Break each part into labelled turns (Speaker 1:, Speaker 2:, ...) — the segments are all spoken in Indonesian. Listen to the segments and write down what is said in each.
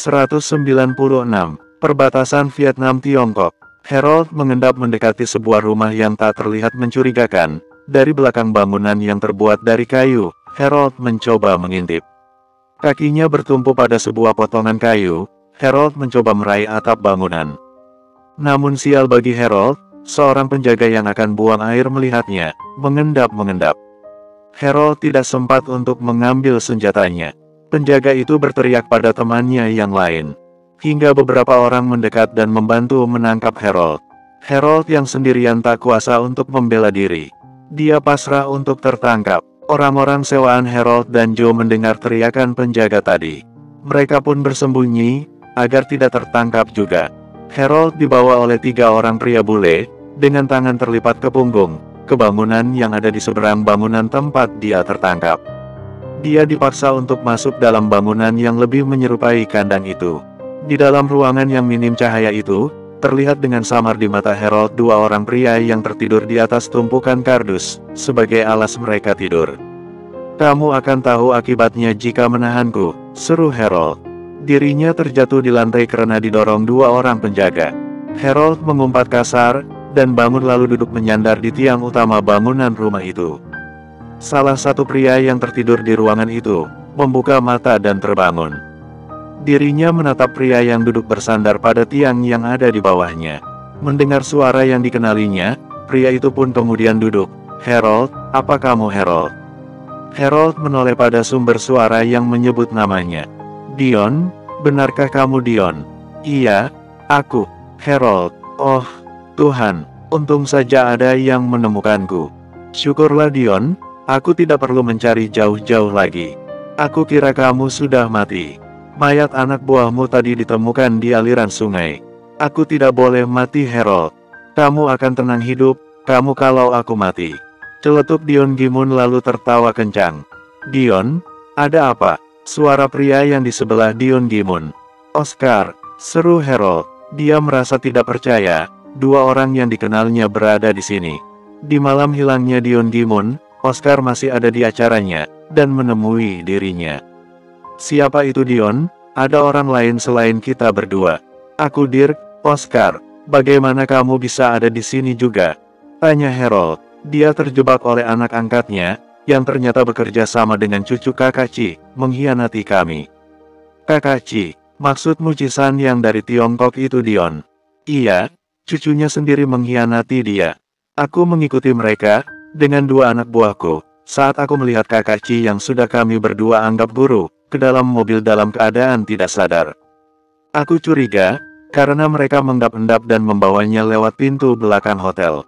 Speaker 1: 196. Perbatasan Vietnam-Tiongkok. Harold mengendap mendekati sebuah rumah yang tak terlihat mencurigakan. Dari belakang bangunan yang terbuat dari kayu, Harold mencoba mengintip. Kakinya bertumpu pada sebuah potongan kayu. Harold mencoba meraih atap bangunan. Namun sial bagi Harold, seorang penjaga yang akan buang air melihatnya, mengendap-mengendap. Harold tidak sempat untuk mengambil senjatanya. Penjaga itu berteriak pada temannya yang lain. Hingga beberapa orang mendekat dan membantu menangkap Harold. Harold yang sendirian tak kuasa untuk membela diri. Dia pasrah untuk tertangkap. Orang-orang sewaan Harold dan Joe mendengar teriakan penjaga tadi. Mereka pun bersembunyi, agar tidak tertangkap juga. Harold dibawa oleh 3 orang pria bule, dengan tangan terlipat ke punggung, ke bangunan yang ada di seberang bangunan tempat dia tertangkap. Dia dipaksa untuk masuk dalam bangunan yang lebih menyerupai kandang itu. Di dalam ruangan yang minim cahaya itu, terlihat dengan samar di mata Harold 2 orang pria yang tertidur di atas tumpukan kardus, sebagai alas mereka tidur. "Kamu akan tahu akibatnya jika menahanku," seru Harold. Dirinya terjatuh di lantai karena didorong 2 orang penjaga. Harold mengumpat kasar, dan bangun lalu duduk menyandar di tiang utama bangunan rumah itu. Salah satu pria yang tertidur di ruangan itu, membuka mata dan terbangun. Dirinya menatap pria yang duduk bersandar pada tiang yang ada di bawahnya. Mendengar suara yang dikenalinya, pria itu pun kemudian duduk. "Harold, apa kamu Harold?" Harold menoleh pada sumber suara yang menyebut namanya. "Dion, benarkah kamu Dion?" "Iya, aku, Harold." "Oh, Tuhan, untung saja ada yang menemukanku." "Syukurlah Dion, aku tidak perlu mencari jauh-jauh lagi. Aku kira kamu sudah mati. Mayat anak buahmu tadi ditemukan di aliran sungai. Aku tidak boleh mati Harold. Kamu akan tenang hidup, kamu kalau aku mati." Celetuk Dion Gimun lalu tertawa kencang. "Dion, ada apa?" Suara pria yang di sebelah Dion Gimun. "Oscar," seru Harold. Dia merasa tidak percaya, 2 orang yang dikenalnya berada di sini. Di malam hilangnya Dion Gimun, Oscar masih ada di acaranya, dan menemui dirinya. "Siapa itu Dion? Ada orang lain selain kita berdua." "Aku Dirk." "Oscar, bagaimana kamu bisa ada di sini juga?" tanya Harold. Dia terjebak oleh anak angkatnya, yang ternyata bekerja sama dengan cucu Kakak Ci, mengkhianati kami. "Kakak Ci, maksudmu Cisan yang dari Tiongkok itu Dion?" "Iya, cucunya sendiri mengkhianati dia. Aku mengikuti mereka, dengan 2 anak buahku, saat aku melihat Kakak Ci yang sudah kami berdua anggap guru, ke dalam mobil dalam keadaan tidak sadar. Aku curiga, karena mereka mengendap-endap dan membawanya lewat pintu belakang hotel.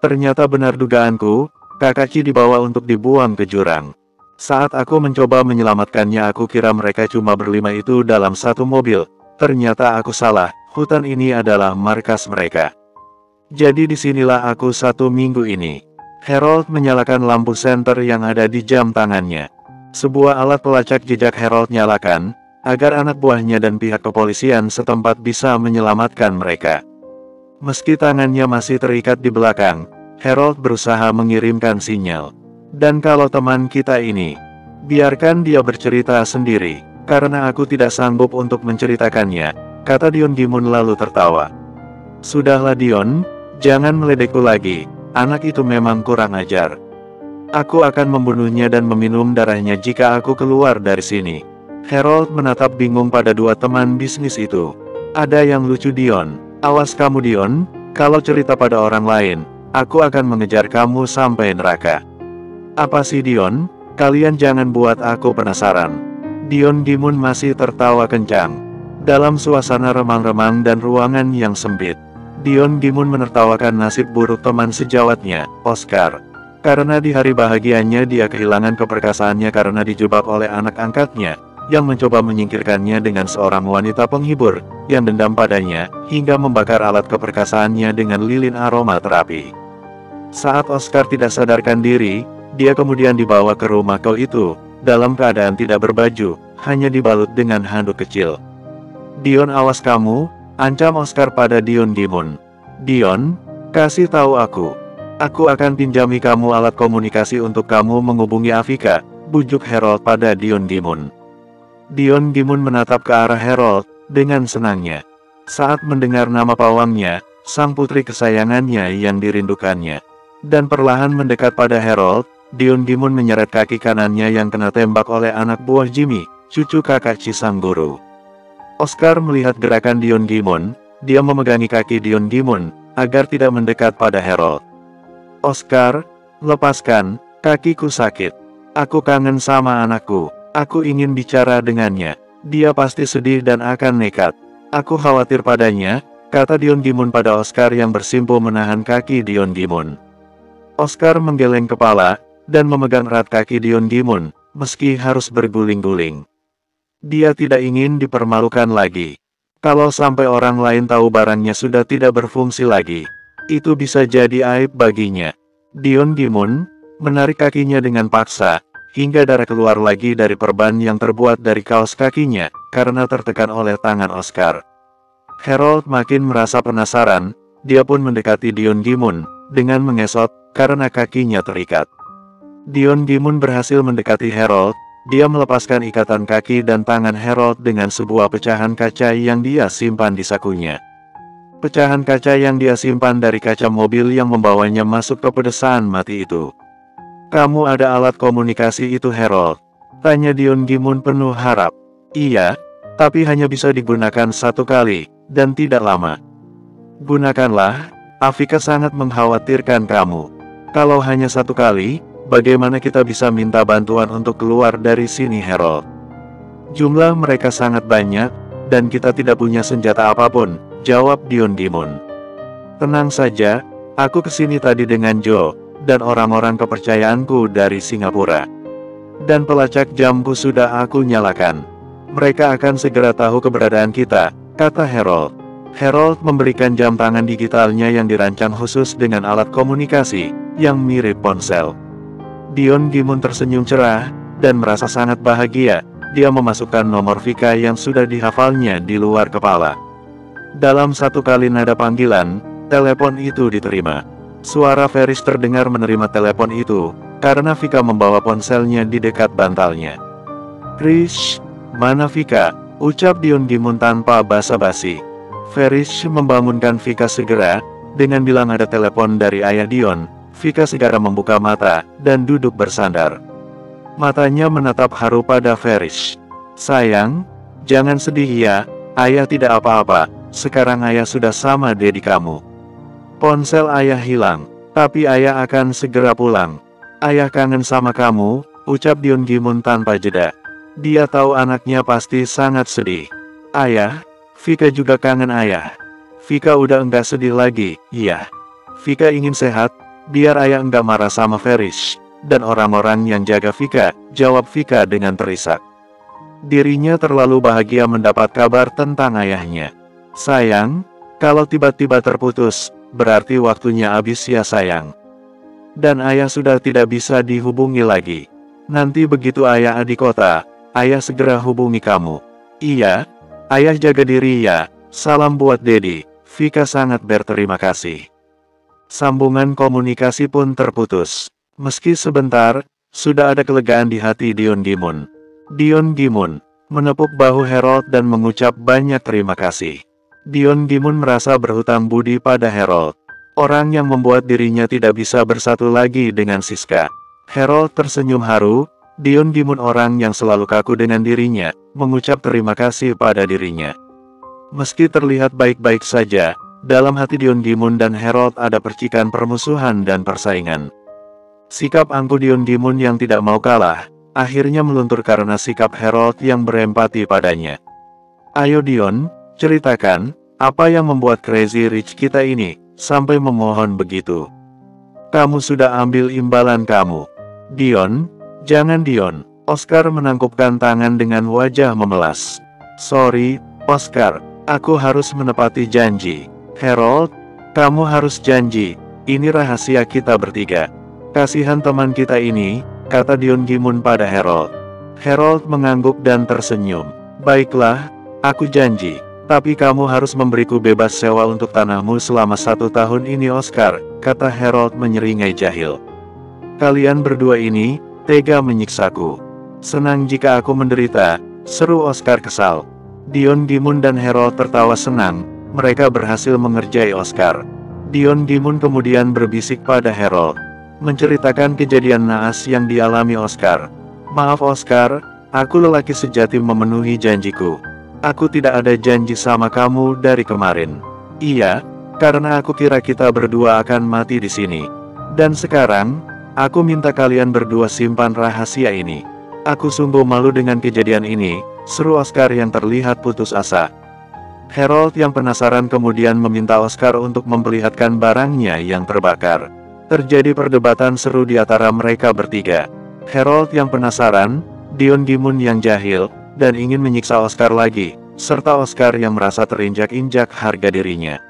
Speaker 1: Ternyata benar dugaanku, Kakak Ci dibawa untuk dibuang ke jurang. Saat aku mencoba menyelamatkannya aku kira mereka cuma berlima itu dalam satu mobil. Ternyata aku salah, hutan ini adalah markas mereka. Jadi disinilah aku 1 minggu ini." Harold menyalakan lampu senter yang ada di jam tangannya. Sebuah alat pelacak jejak Harold nyalakan, agar anak buahnya dan pihak kepolisian setempat bisa menyelamatkan mereka. Meski tangannya masih terikat di belakang, Harold berusaha mengirimkan sinyal. "Dan kalau teman kita ini, biarkan dia bercerita sendiri, karena aku tidak sanggup untuk menceritakannya," kata Dion Gimun lalu tertawa. "Sudahlah Dion, jangan meledekku lagi, anak itu memang kurang ajar. Aku akan membunuhnya dan meminum darahnya jika aku keluar dari sini." Harold menatap bingung pada 2 teman bisnis itu. "Ada yang lucu Dion. Awas kamu Dion, kalau cerita pada orang lain, aku akan mengejar kamu sampai neraka." "Apa sih Dion? Kalian jangan buat aku penasaran." Dion Gimun masih tertawa kencang. Dalam suasana remang-remang dan ruangan yang sempit, Dion Gimun menertawakan nasib buruk teman sejawatnya, Oscar. Karena di hari bahagianya dia kehilangan keperkasaannya karena dijebak oleh anak angkatnya, yang mencoba menyingkirkannya dengan seorang wanita penghibur, yang dendam padanya, hingga membakar alat keperkasaannya dengan lilin aroma terapi. Saat Oscar tidak sadarkan diri, dia kemudian dibawa ke rumah kau itu, dalam keadaan tidak berbaju, hanya dibalut dengan handuk kecil. "Dion awas kamu," ancam Oscar pada Dion Gimun. "Dion, kasih tahu aku. Aku akan pinjami kamu alat komunikasi untuk kamu menghubungi Afika," bujuk Harold pada Dion Gimun. Dion Gimun menatap ke arah Harold dengan senangnya. Saat mendengar nama pawangnya, sang putri kesayangannya yang dirindukannya. Dan perlahan mendekat pada Harold, Dion Gimun menyeret kaki kanannya yang kena tembak oleh anak buah Jimmy, cucu kakak Chi sang guru. Oscar melihat gerakan Dion Gimun, dia memegangi kaki Dion Gimun, agar tidak mendekat pada Harold. Oscar, lepaskan, kakiku sakit. Aku kangen sama anakku, aku ingin bicara dengannya. Dia pasti sedih dan akan nekat. Aku khawatir padanya, kata Dion Gimun pada Oscar yang bersimpuh menahan kaki Dion Gimun. Oscar menggeleng kepala, dan memegang erat kaki Dion Gimun, meski harus berguling-guling. Dia tidak ingin dipermalukan lagi. Kalau sampai orang lain tahu barangnya sudah tidak berfungsi lagi, itu bisa jadi aib baginya. Dion Gimun menarik kakinya dengan paksa, hingga darah keluar lagi dari perban yang terbuat dari kaos kakinya, karena tertekan oleh tangan Oscar. Harold makin merasa penasaran, dia pun mendekati Dion Gimun, dengan mengesot, karena kakinya terikat. Dion Gimun berhasil mendekati Harold. Dia melepaskan ikatan kaki dan tangan Harold dengan sebuah pecahan kaca yang dia simpan di sakunya. Pecahan kaca yang dia simpan dari kaca mobil yang membawanya masuk ke pedesaan mati itu. Kamu ada alat komunikasi itu Harold? Tanya Dion Gimun penuh harap. Iya, tapi hanya bisa digunakan satu kali, dan tidak lama. Gunakanlah, Afika sangat mengkhawatirkan kamu. Kalau hanya satu kali, bagaimana kita bisa minta bantuan untuk keluar dari sini Harold? Jumlah mereka sangat banyak, dan kita tidak punya senjata apapun, jawab Dion Gimun. Tenang saja, aku kesini tadi dengan Joe, dan orang-orang kepercayaanku dari Singapura. Dan pelacak jamku sudah aku nyalakan. Mereka akan segera tahu keberadaan kita, kata Harold. Harold memberikan jam tangan digitalnya yang dirancang khusus dengan alat komunikasi, yang mirip ponsel. Dion Gimun tersenyum cerah, dan merasa sangat bahagia. Dia memasukkan nomor Vika yang sudah dihafalnya di luar kepala. Dalam satu kali nada panggilan, telepon itu diterima. Suara Ferris terdengar menerima telepon itu, karena Vika membawa ponselnya di dekat bantalnya. Krish, mana Vika? Ucap Dion Gimun tanpa basa-basi. Ferris membangunkan Vika segera, dengan bilang ada telepon dari ayah Dion. Vika segera membuka mata, dan duduk bersandar. Matanya menatap haru pada Ferris. Sayang, jangan sedih ya, ayah tidak apa-apa, sekarang ayah sudah sama dedi kamu. Ponsel ayah hilang, tapi ayah akan segera pulang. Ayah kangen sama kamu, ucap Dion Gimun tanpa jeda. Dia tahu anaknya pasti sangat sedih. Ayah, Vika juga kangen ayah. Vika udah enggak sedih lagi, iya. Vika ingin sehat, biar ayah enggak marah sama Ferris, dan orang-orang yang jaga Vika, jawab Vika dengan terisak. Dirinya terlalu bahagia mendapat kabar tentang ayahnya. Sayang, kalau tiba-tiba terputus, berarti waktunya habis ya sayang. Dan ayah sudah tidak bisa dihubungi lagi. Nanti begitu ayah di kota, ayah segera hubungi kamu. Iya, ayah jaga diri ya, salam buat dedi. Vika sangat berterima kasih. Sambungan komunikasi pun terputus. Meski sebentar, sudah ada kelegaan di hati Dion Gimun. Dion Gimun menepuk bahu Harold dan mengucap banyak terima kasih. Dion Gimun merasa berhutang budi pada Harold, orang yang membuat dirinya tidak bisa bersatu lagi dengan Siska. Harold tersenyum haru. Dion Gimun orang yang selalu kaku dengan dirinya, mengucap terima kasih pada dirinya. Meski terlihat baik-baik saja, dalam hati Dion Gimun dan Harold ada percikan permusuhan dan persaingan. Sikap angkuh Dion Gimun yang tidak mau kalah, akhirnya meluntur karena sikap Harold yang berempati padanya. Ayo Dion, ceritakan, apa yang membuat Crazy Rich kita ini, sampai memohon begitu. Kamu sudah ambil imbalan kamu. Dion, jangan Dion. Oscar menangkupkan tangan dengan wajah memelas. Sorry, Oscar, aku harus menepati janji. Harold, kamu harus janji, ini rahasia kita bertiga. Kasihan teman kita ini, kata Dion Gimun pada Harold. Harold mengangguk dan tersenyum. Baiklah, aku janji, tapi kamu harus memberiku bebas sewa untuk tanahmu selama 1 tahun ini Oscar, kata Harold menyeringai jahil. Kalian berdua ini, tega menyiksaku. Senang jika aku menderita, Seru Oscar kesal. Dion Gimun dan Harold tertawa senang, mereka berhasil mengerjai Oscar. Dion Gimun kemudian berbisik pada Harold, menceritakan kejadian naas yang dialami Oscar. Maaf Oscar, aku lelaki sejati memenuhi janjiku. Aku tidak ada janji sama kamu dari kemarin. Iya, karena aku kira kita berdua akan mati di sini. Dan sekarang, aku minta kalian berdua simpan rahasia ini. Aku sungguh malu dengan kejadian ini, seru Oscar yang terlihat putus asa. Harold yang penasaran kemudian meminta Oscar untuk memperlihatkan barangnya yang terbakar. Terjadi perdebatan seru di antara mereka bertiga. Harold yang penasaran, Dion Gimun yang jahil, dan ingin menyiksa Oscar lagi, serta Oscar yang merasa terinjak-injak harga dirinya.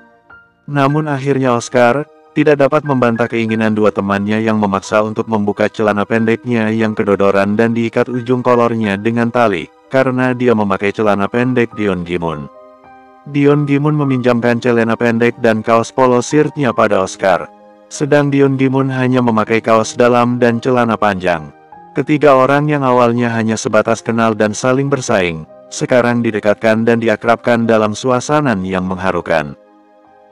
Speaker 1: Namun akhirnya Oscar tidak dapat membantah keinginan dua temannya yang memaksa untuk membuka celana pendeknya yang kedodoran dan diikat ujung kolornya dengan tali, karena dia memakai celana pendek Dion Gimun. Dion Gimun meminjamkan celana pendek dan kaos polo shirtnya pada Oscar. Sedang Dion Gimun hanya memakai kaos dalam dan celana panjang. Ketiga orang yang awalnya hanya sebatas kenal dan saling bersaing, sekarang didekatkan dan diakrabkan dalam suasana yang mengharukan.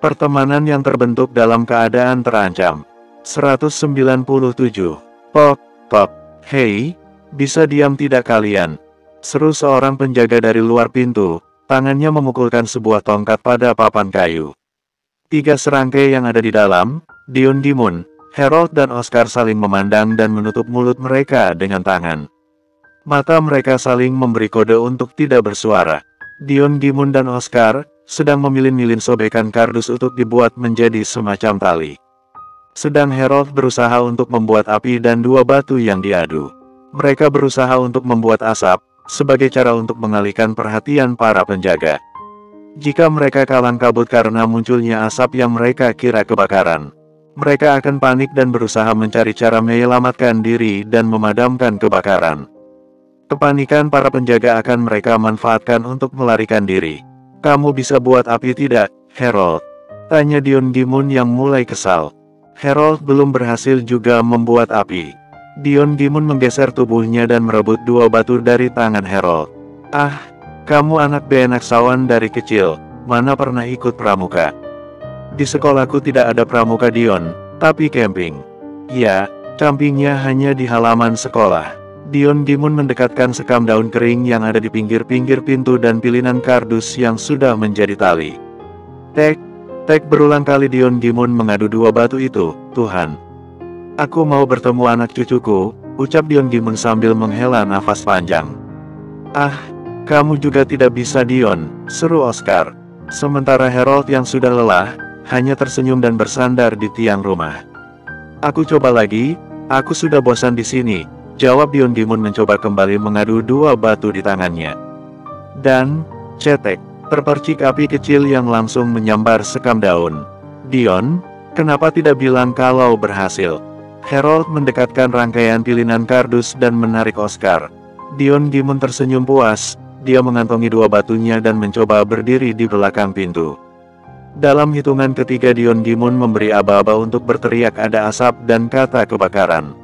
Speaker 1: Pertemanan yang terbentuk dalam keadaan terancam. 197. Pok, pok, hei, bisa diam tidak kalian? Seru seorang penjaga dari luar pintu, tangannya memukulkan sebuah tongkat pada papan kayu. Tiga serangkai yang ada di dalam, Dion Gimun, Harold dan Oscar saling memandang dan menutup mulut mereka dengan tangan. Mata mereka saling memberi kode untuk tidak bersuara. Dion Gimun dan Oscar sedang memilin-milin sobekan kardus untuk dibuat menjadi semacam tali. Sedang Harold berusaha untuk membuat api dan dua batu yang diadu. Mereka berusaha untuk membuat asap, sebagai cara untuk mengalihkan perhatian para penjaga. Jika mereka kalang kabut karena munculnya asap yang mereka kira kebakaran, mereka akan panik dan berusaha mencari cara menyelamatkan diri dan memadamkan kebakaran. Kepanikan para penjaga akan mereka manfaatkan untuk melarikan diri. Kamu bisa buat api tidak, Harold? Tanya Dion Gimun yang mulai kesal. Harold belum berhasil juga membuat api. Dion Gimun menggeser tubuhnya dan merebut dua batu dari tangan Harold. Ah, kamu anak beenaksawan dari kecil, mana pernah ikut pramuka? Di sekolahku tidak ada pramuka Dion, tapi camping. Ya, campingnya hanya di halaman sekolah. Dion Gimun mendekatkan sekam daun kering yang ada di pinggir-pinggir pintu dan pilihan kardus yang sudah menjadi tali. Tek, tek berulang kali Dion Gimun mengadu dua batu itu, Tuhan. Aku mau bertemu anak cucuku, ucap Dion Gimun sambil menghela nafas panjang. Ah, kamu juga tidak bisa Dion, seru Oscar. Sementara Harold yang sudah lelah, hanya tersenyum dan bersandar di tiang rumah. Aku coba lagi, aku sudah bosan di sini. Jawab Dion Gimun mencoba kembali mengadu dua batu di tangannya. Dan, cetek, terpercik api kecil yang langsung menyambar sekam daun. Dion, kenapa tidak bilang kalau berhasil? Harold mendekatkan rangkaian pilihan kardus dan menarik Oscar. Dion Gimun tersenyum puas, dia mengantongi dua batunya dan mencoba berdiri di belakang pintu. Dalam hitungan ketiga Dion Gimun memberi aba-aba untuk berteriak ada asap dan kata kebakaran.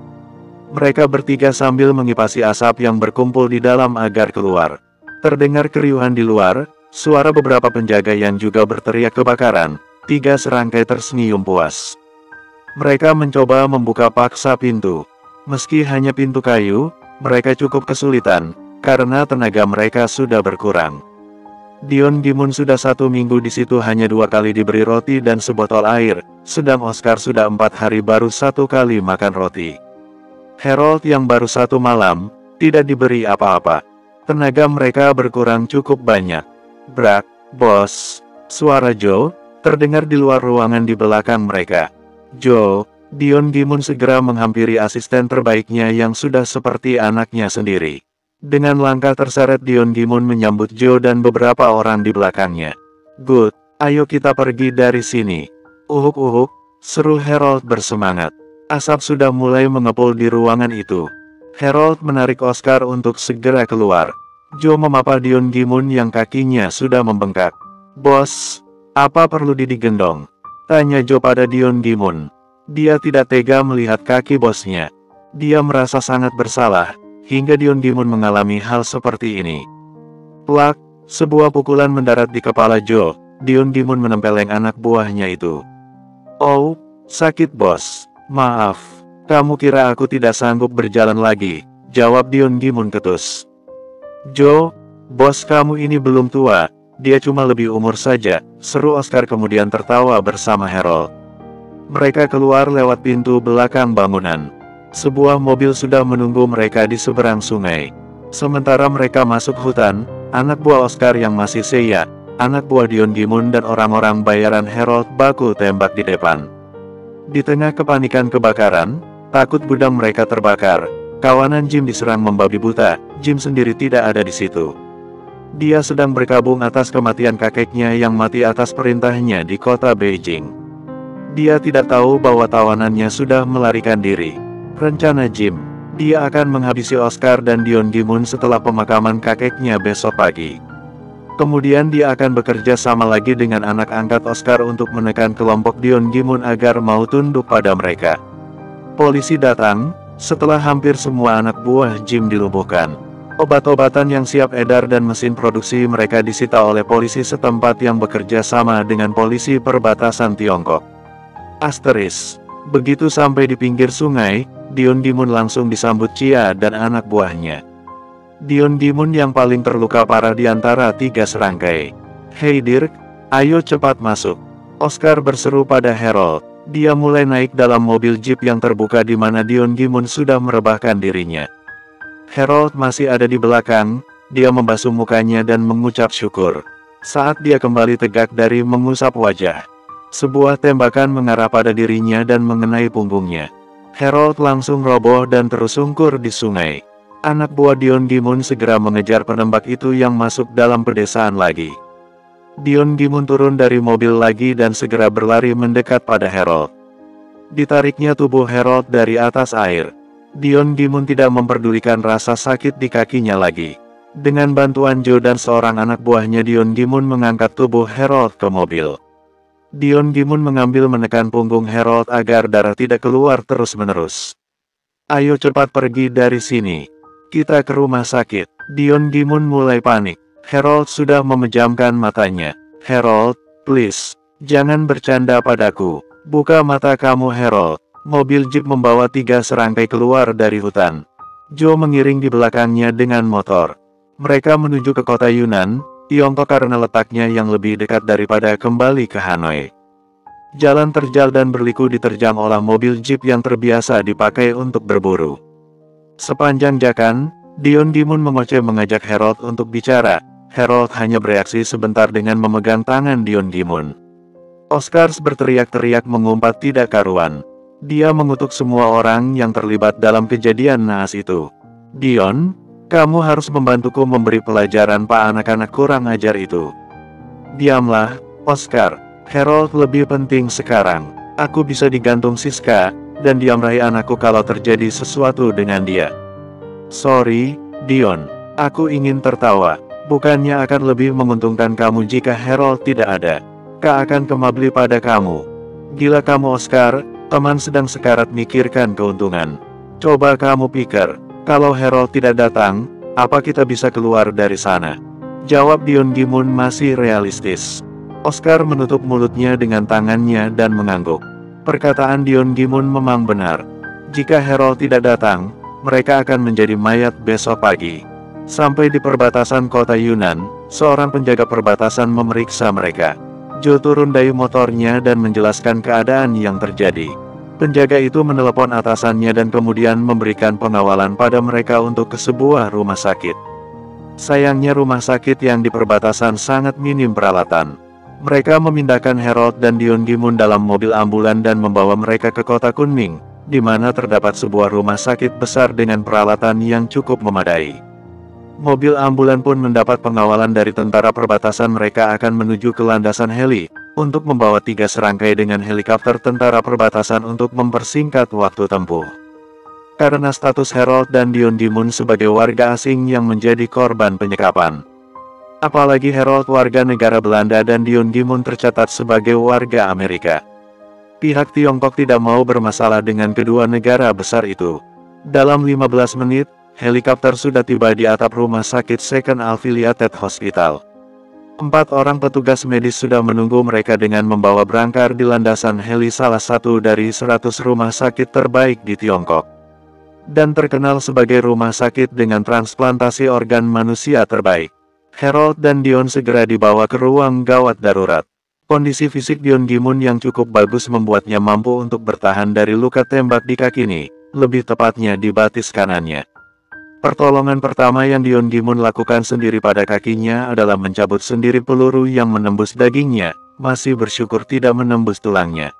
Speaker 1: Mereka bertiga sambil mengipasi asap yang berkumpul di dalam agar keluar. Terdengar keriuhan di luar, suara beberapa penjaga yang juga berteriak kebakaran. Tiga serangkai tersenyum puas. Mereka mencoba membuka paksa pintu. Meski hanya pintu kayu, mereka cukup kesulitan, karena tenaga mereka sudah berkurang. Dion Gimun sudah 1 minggu di situ hanya 2 kali diberi roti dan sebotol air, sedang Oscar sudah 4 hari baru 1 kali makan roti. Harold yang baru 1 malam, tidak diberi apa-apa. Tenaga mereka berkurang cukup banyak. Brak, bos, suara Joe terdengar di luar ruangan di belakang mereka. Joe, Dion Gimun segera menghampiri asisten terbaiknya yang sudah seperti anaknya sendiri. Dengan langkah terseret Dion Gimun menyambut Joe dan beberapa orang di belakangnya. Good, ayo kita pergi dari sini. Uhuk-uhuk, seru Harold bersemangat. Asap sudah mulai mengepul di ruangan itu. Harold menarik Oscar untuk segera keluar. Joe memapa Dion Gimun yang kakinya sudah membengkak. Bos, apa perlu digendong? Tanya Joe pada Dion Gimun. Dia tidak tega melihat kaki bosnya. Dia merasa sangat bersalah, hingga Dion Gimun mengalami hal seperti ini. Plak, sebuah pukulan mendarat di kepala Joe. Dion Gimun menempeleng anak buahnya itu. Oh, sakit bos. Maaf, kamu kira aku tidak sanggup berjalan lagi, jawab Dion Gimun ketus. Joe, bos kamu ini belum tua, dia cuma lebih umur saja, seru Oscar kemudian tertawa bersama Harold. Mereka keluar lewat pintu belakang bangunan. Sebuah mobil sudah menunggu mereka di seberang sungai. Sementara mereka masuk hutan, anak buah Oscar yang masih Seiya, anak buah Dion Gimun dan orang-orang bayaran Harold baku tembak di depan. Di tengah kepanikan kebakaran, takut gudang mereka terbakar, kawanan Jim diserang membabi buta. Jim sendiri tidak ada di situ. Dia sedang berkabung atas kematian kakeknya yang mati atas perintahnya di kota Beijing. Dia tidak tahu bahwa tawanannya sudah melarikan diri. Rencana Jim, dia akan menghabisi Oscar dan Dion Gimun setelah pemakaman kakeknya besok pagi. Kemudian dia akan bekerja sama lagi dengan anak angkat Oscar untuk menekan kelompok Dion Gimun agar mau tunduk pada mereka. Polisi datang, setelah hampir semua anak buah Jim dilumpuhkan. Obat-obatan yang siap edar dan mesin produksi mereka disita oleh polisi setempat yang bekerja sama dengan polisi perbatasan Tiongkok. Asteris. Begitu sampai di pinggir sungai, Dion Gimun langsung disambut Chia dan anak buahnya. Dion Gimun yang paling terluka parah di antara tiga serangkai. Hei Dirk, ayo cepat masuk. Oscar berseru pada Harold. Dia mulai naik dalam mobil jeep yang terbuka di mana Dion Gimun sudah merebahkan dirinya. Harold masih ada di belakang, dia membasuh mukanya dan mengucap syukur. Saat dia kembali tegak dari mengusap wajah, sebuah tembakan mengarah pada dirinya dan mengenai punggungnya. Harold langsung roboh dan tersungkur di sungai. Anak buah Dion Gimun segera mengejar penembak itu yang masuk dalam pedesaan lagi. Dion Gimun turun dari mobil lagi dan segera berlari mendekat pada Harold. Ditariknya tubuh Harold dari atas air. Dion Gimun tidak memperdulikan rasa sakit di kakinya lagi. Dengan bantuan Joe dan seorang anak buahnya, Dion Gimun mengangkat tubuh Harold ke mobil. Dion Gimun mengambil menekan punggung Harold agar darah tidak keluar terus-menerus. Ayo cepat pergi dari sini. Kita ke rumah sakit. Dion Gimun mulai panik. Harold sudah memejamkan matanya. Harold, please, jangan bercanda padaku. Buka mata kamu Harold. Mobil jeep membawa tiga serangkai keluar dari hutan. Joe mengiring di belakangnya dengan motor. Mereka menuju ke kota Yunnan, Tiongkok karena letaknya yang lebih dekat daripada kembali ke Hanoi. Jalan terjal dan berliku diterjang oleh mobil jeep yang terbiasa dipakai untuk berburu. Sepanjang jalan, Dion Gimun mengajak Harold untuk bicara. Harold hanya bereaksi sebentar dengan memegang tangan Dion Gimun. Oscar berteriak-teriak mengumpat tidak karuan. Dia mengutuk semua orang yang terlibat dalam kejadian naas itu. Dion, kamu harus membantuku memberi pelajaran Pak anak-anak kurang ajar itu. Diamlah, Oscar. Harold lebih penting sekarang. Aku bisa digantung Siska, dan diamrahi anakku kalau terjadi sesuatu dengan dia. Sorry, Dion. Aku ingin tertawa. Bukannya akan lebih menguntungkan kamu jika Harold tidak ada. Kak akan kemabli pada kamu. Gila kamu Oscar, teman sedang sekarat mikirkan keuntungan. Coba kamu pikir, kalau Harold tidak datang, apa kita bisa keluar dari sana? Jawab Dion Gimun masih realistis. Oscar menutup mulutnya dengan tangannya dan mengangguk. Perkataan Dion Gimun memang benar. Jika Harold tidak datang, mereka akan menjadi mayat besok pagi. Sampai di perbatasan kota Yunnan, seorang penjaga perbatasan memeriksa mereka. Joe turun dari motornya dan menjelaskan keadaan yang terjadi. Penjaga itu menelepon atasannya dan kemudian memberikan pengawalan pada mereka untuk ke sebuah rumah sakit. Sayangnya rumah sakit yang di perbatasan sangat minim peralatan. Mereka memindahkan Harold dan Dion Gimun dalam mobil ambulan dan membawa mereka ke kota Kunming, di mana terdapat sebuah rumah sakit besar dengan peralatan yang cukup memadai. Mobil ambulan pun mendapat pengawalan dari tentara perbatasan. Mereka akan menuju ke landasan heli, untuk membawa tiga serangkai dengan helikopter tentara perbatasan untuk mempersingkat waktu tempuh. Karena status Harold dan Dion Gimun sebagai warga asing yang menjadi korban penyekapan. Apalagi Harold warga negara Belanda dan Dion Gimun tercatat sebagai warga Amerika. Pihak Tiongkok tidak mau bermasalah dengan kedua negara besar itu. Dalam 15 menit, helikopter sudah tiba di atap rumah sakit Second Affiliated Hospital. 4 orang petugas medis sudah menunggu mereka dengan membawa berangkar di landasan heli salah satu dari 100 rumah sakit terbaik di Tiongkok. Dan terkenal sebagai rumah sakit dengan transplantasi organ manusia terbaik. Harold dan Dion segera dibawa ke ruang gawat darurat. Kondisi fisik Dion Gimun yang cukup bagus membuatnya mampu untuk bertahan dari luka tembak di kakinya, lebih tepatnya di batis kanannya. Pertolongan pertama yang Dion Gimun lakukan sendiri pada kakinya adalah mencabut sendiri peluru yang menembus dagingnya, masih bersyukur tidak menembus tulangnya.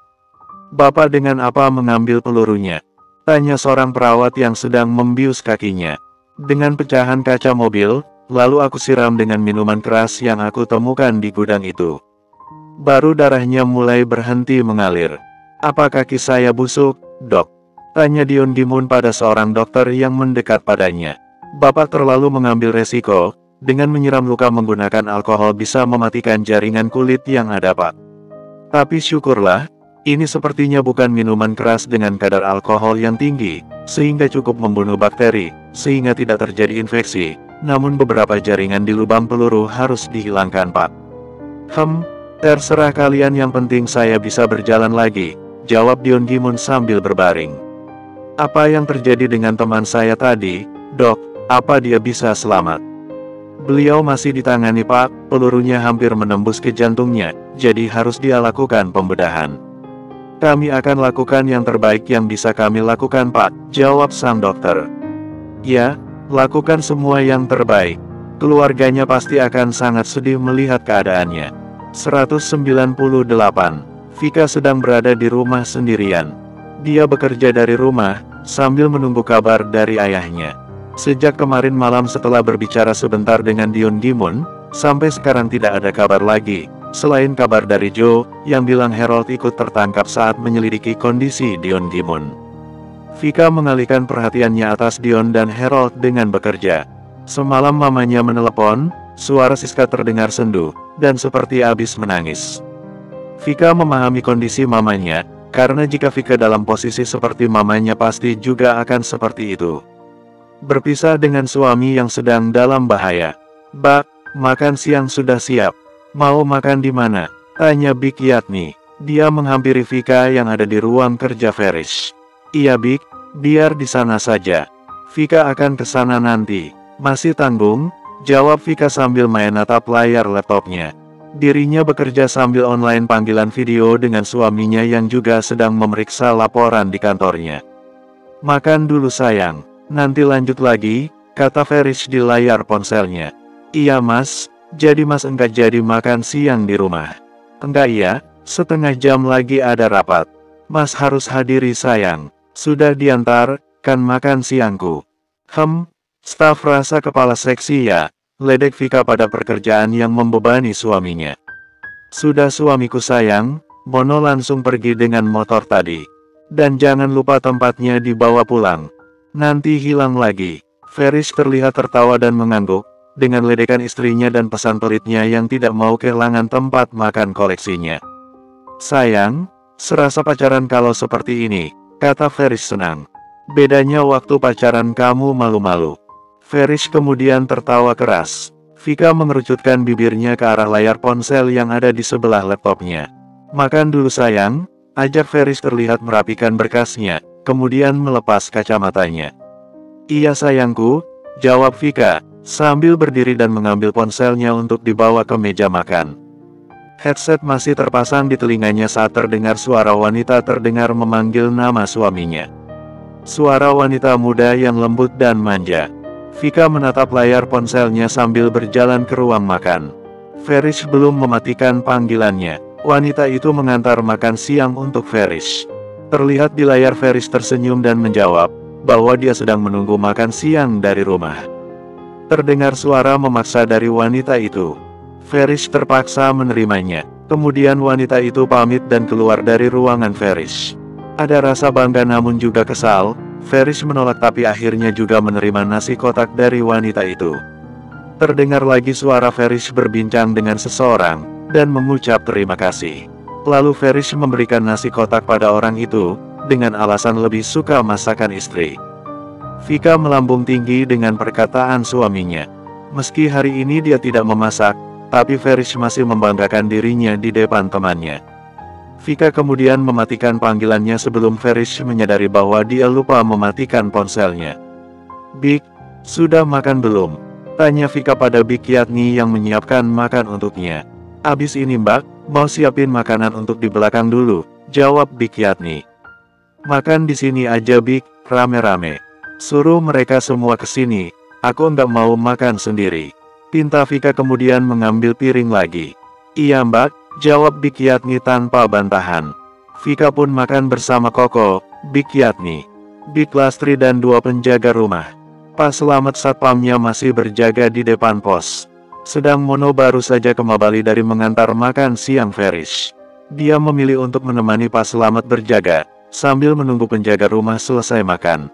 Speaker 1: "Bapak dengan apa mengambil pelurunya?" tanya seorang perawat yang sedang membius kakinya. "Dengan pecahan kaca mobil, lalu aku siram dengan minuman keras yang aku temukan di gudang itu. Baru darahnya mulai berhenti mengalir." "Apa kaki saya busuk, dok?" tanya Dion Gimun pada seorang dokter yang mendekat padanya. "Bapak terlalu mengambil resiko, dengan menyiram luka menggunakan alkohol bisa mematikan jaringan kulit yang ada, Pak. Tapi syukurlah, ini sepertinya bukan minuman keras dengan kadar alkohol yang tinggi, sehingga cukup membunuh bakteri, sehingga tidak terjadi infeksi, namun beberapa jaringan di lubang peluru harus dihilangkan, Pak." Terserah kalian, yang penting saya bisa berjalan lagi," jawab Dion Gimun sambil berbaring. "Apa yang terjadi dengan teman saya tadi, dok? Apa dia bisa selamat?" "Beliau masih ditangani, Pak. Pelurunya hampir menembus ke jantungnya, jadi harus dia lakukan pembedahan." "Kami akan lakukan yang terbaik yang bisa kami lakukan, Pak," jawab sang dokter. "Ya, lakukan semua yang terbaik. Keluarganya pasti akan sangat sedih melihat keadaannya." 198. Vika sedang berada di rumah sendirian. Dia bekerja dari rumah, sambil menunggu kabar dari ayahnya. Sejak kemarin malam setelah berbicara sebentar dengan Dion Gimun, sampai sekarang tidak ada kabar lagi, selain kabar dari Joe, yang bilang Harold ikut tertangkap saat menyelidiki kondisi Dion Gimun. Vika mengalihkan perhatiannya atas Dion dan Harold dengan bekerja. Semalam mamanya menelepon, suara Siska terdengar sendu, dan seperti habis menangis. Vika memahami kondisi mamanya, karena jika Vika dalam posisi seperti mamanya pasti juga akan seperti itu. Berpisah dengan suami yang sedang dalam bahaya. "Bak, makan siang sudah siap. Mau makan di mana?" tanya Big Yatni. Dia menghampiri Vika yang ada di ruang kerja Farish. "Iya Big, biar di sana saja. Vika akan ke sana nanti." "Masih tanggung?" jawab Vika sambil main natap layar laptopnya. Dirinya bekerja sambil online panggilan video dengan suaminya yang juga sedang memeriksa laporan di kantornya. "Makan dulu sayang, nanti lanjut lagi," kata Farish di layar ponselnya. "Iya mas, jadi mas enggak jadi makan siang di rumah?" "Enggak ya, setengah jam lagi ada rapat. Mas harus hadiri sayang. Sudah diantar, kan makan siangku?" Staf rasa kepala seksi ya," ledek Vika pada pekerjaan yang membebani suaminya. "Sudah suamiku sayang, Mono langsung pergi dengan motor tadi. Dan jangan lupa tempatnya dibawa pulang. Nanti hilang lagi." Farish terlihat tertawa dan mengangguk, dengan ledekan istrinya dan pesan pelitnya yang tidak mau kehilangan tempat makan koleksinya. "Sayang, serasa pacaran kalau seperti ini," kata Farish senang. "Bedanya waktu pacaran kamu malu-malu." Farish kemudian tertawa keras. Vika mengerucutkan bibirnya ke arah layar ponsel yang ada di sebelah laptopnya. "Makan dulu sayang," ajak Farish terlihat merapikan berkasnya, kemudian melepas kacamatanya. "Iya sayangku," jawab Vika, sambil berdiri dan mengambil ponselnya untuk dibawa ke meja makan. Headset masih terpasang di telinganya saat terdengar suara wanita terdengar memanggil nama suaminya. Suara wanita muda yang lembut dan manja. Vika menatap layar ponselnya sambil berjalan ke ruang makan. Farish belum mematikan panggilannya. Wanita itu mengantar makan siang untuk Farish. Terlihat di layar Farish tersenyum dan menjawab bahwa dia sedang menunggu makan siang dari rumah. Terdengar suara memaksa dari wanita itu. Farish terpaksa menerimanya. Kemudian wanita itu pamit dan keluar dari ruangan Farish. Ada rasa bangga namun juga kesal. Farish menolak tapi akhirnya juga menerima nasi kotak dari wanita itu. Terdengar lagi suara Farish berbincang dengan seseorang, dan mengucap terima kasih. Lalu Farish memberikan nasi kotak pada orang itu, dengan alasan lebih suka masakan istri. Vika melambung tinggi dengan perkataan suaminya. Meski hari ini dia tidak memasak, tapi Ferish masih membanggakan dirinya di depan temannya. Vika kemudian mematikan panggilannya sebelum Ferish menyadari bahwa dia lupa mematikan ponselnya. "Bik, sudah makan belum?" tanya Vika pada Bik Yatni yang menyiapkan makan untuknya. "Abis ini Mbak, mau siapin makanan untuk di belakang dulu," jawab Bik Yatni. "Makan di sini aja Bik, rame-rame. Suruh mereka semua ke sini, aku nggak mau makan sendiri," pinta Vika kemudian mengambil piring lagi. "Iya Mbak," jawab Bik Yatni tanpa bantahan. Vika pun makan bersama Koko, Bik Yatni, Bik Lastri dan 2 penjaga rumah. Pak Selamat satpamnya masih berjaga di depan pos. Sedang Mono baru saja kembali dari mengantar makan siang Ferish. Dia memilih untuk menemani Pak Selamat berjaga, sambil menunggu penjaga rumah selesai makan.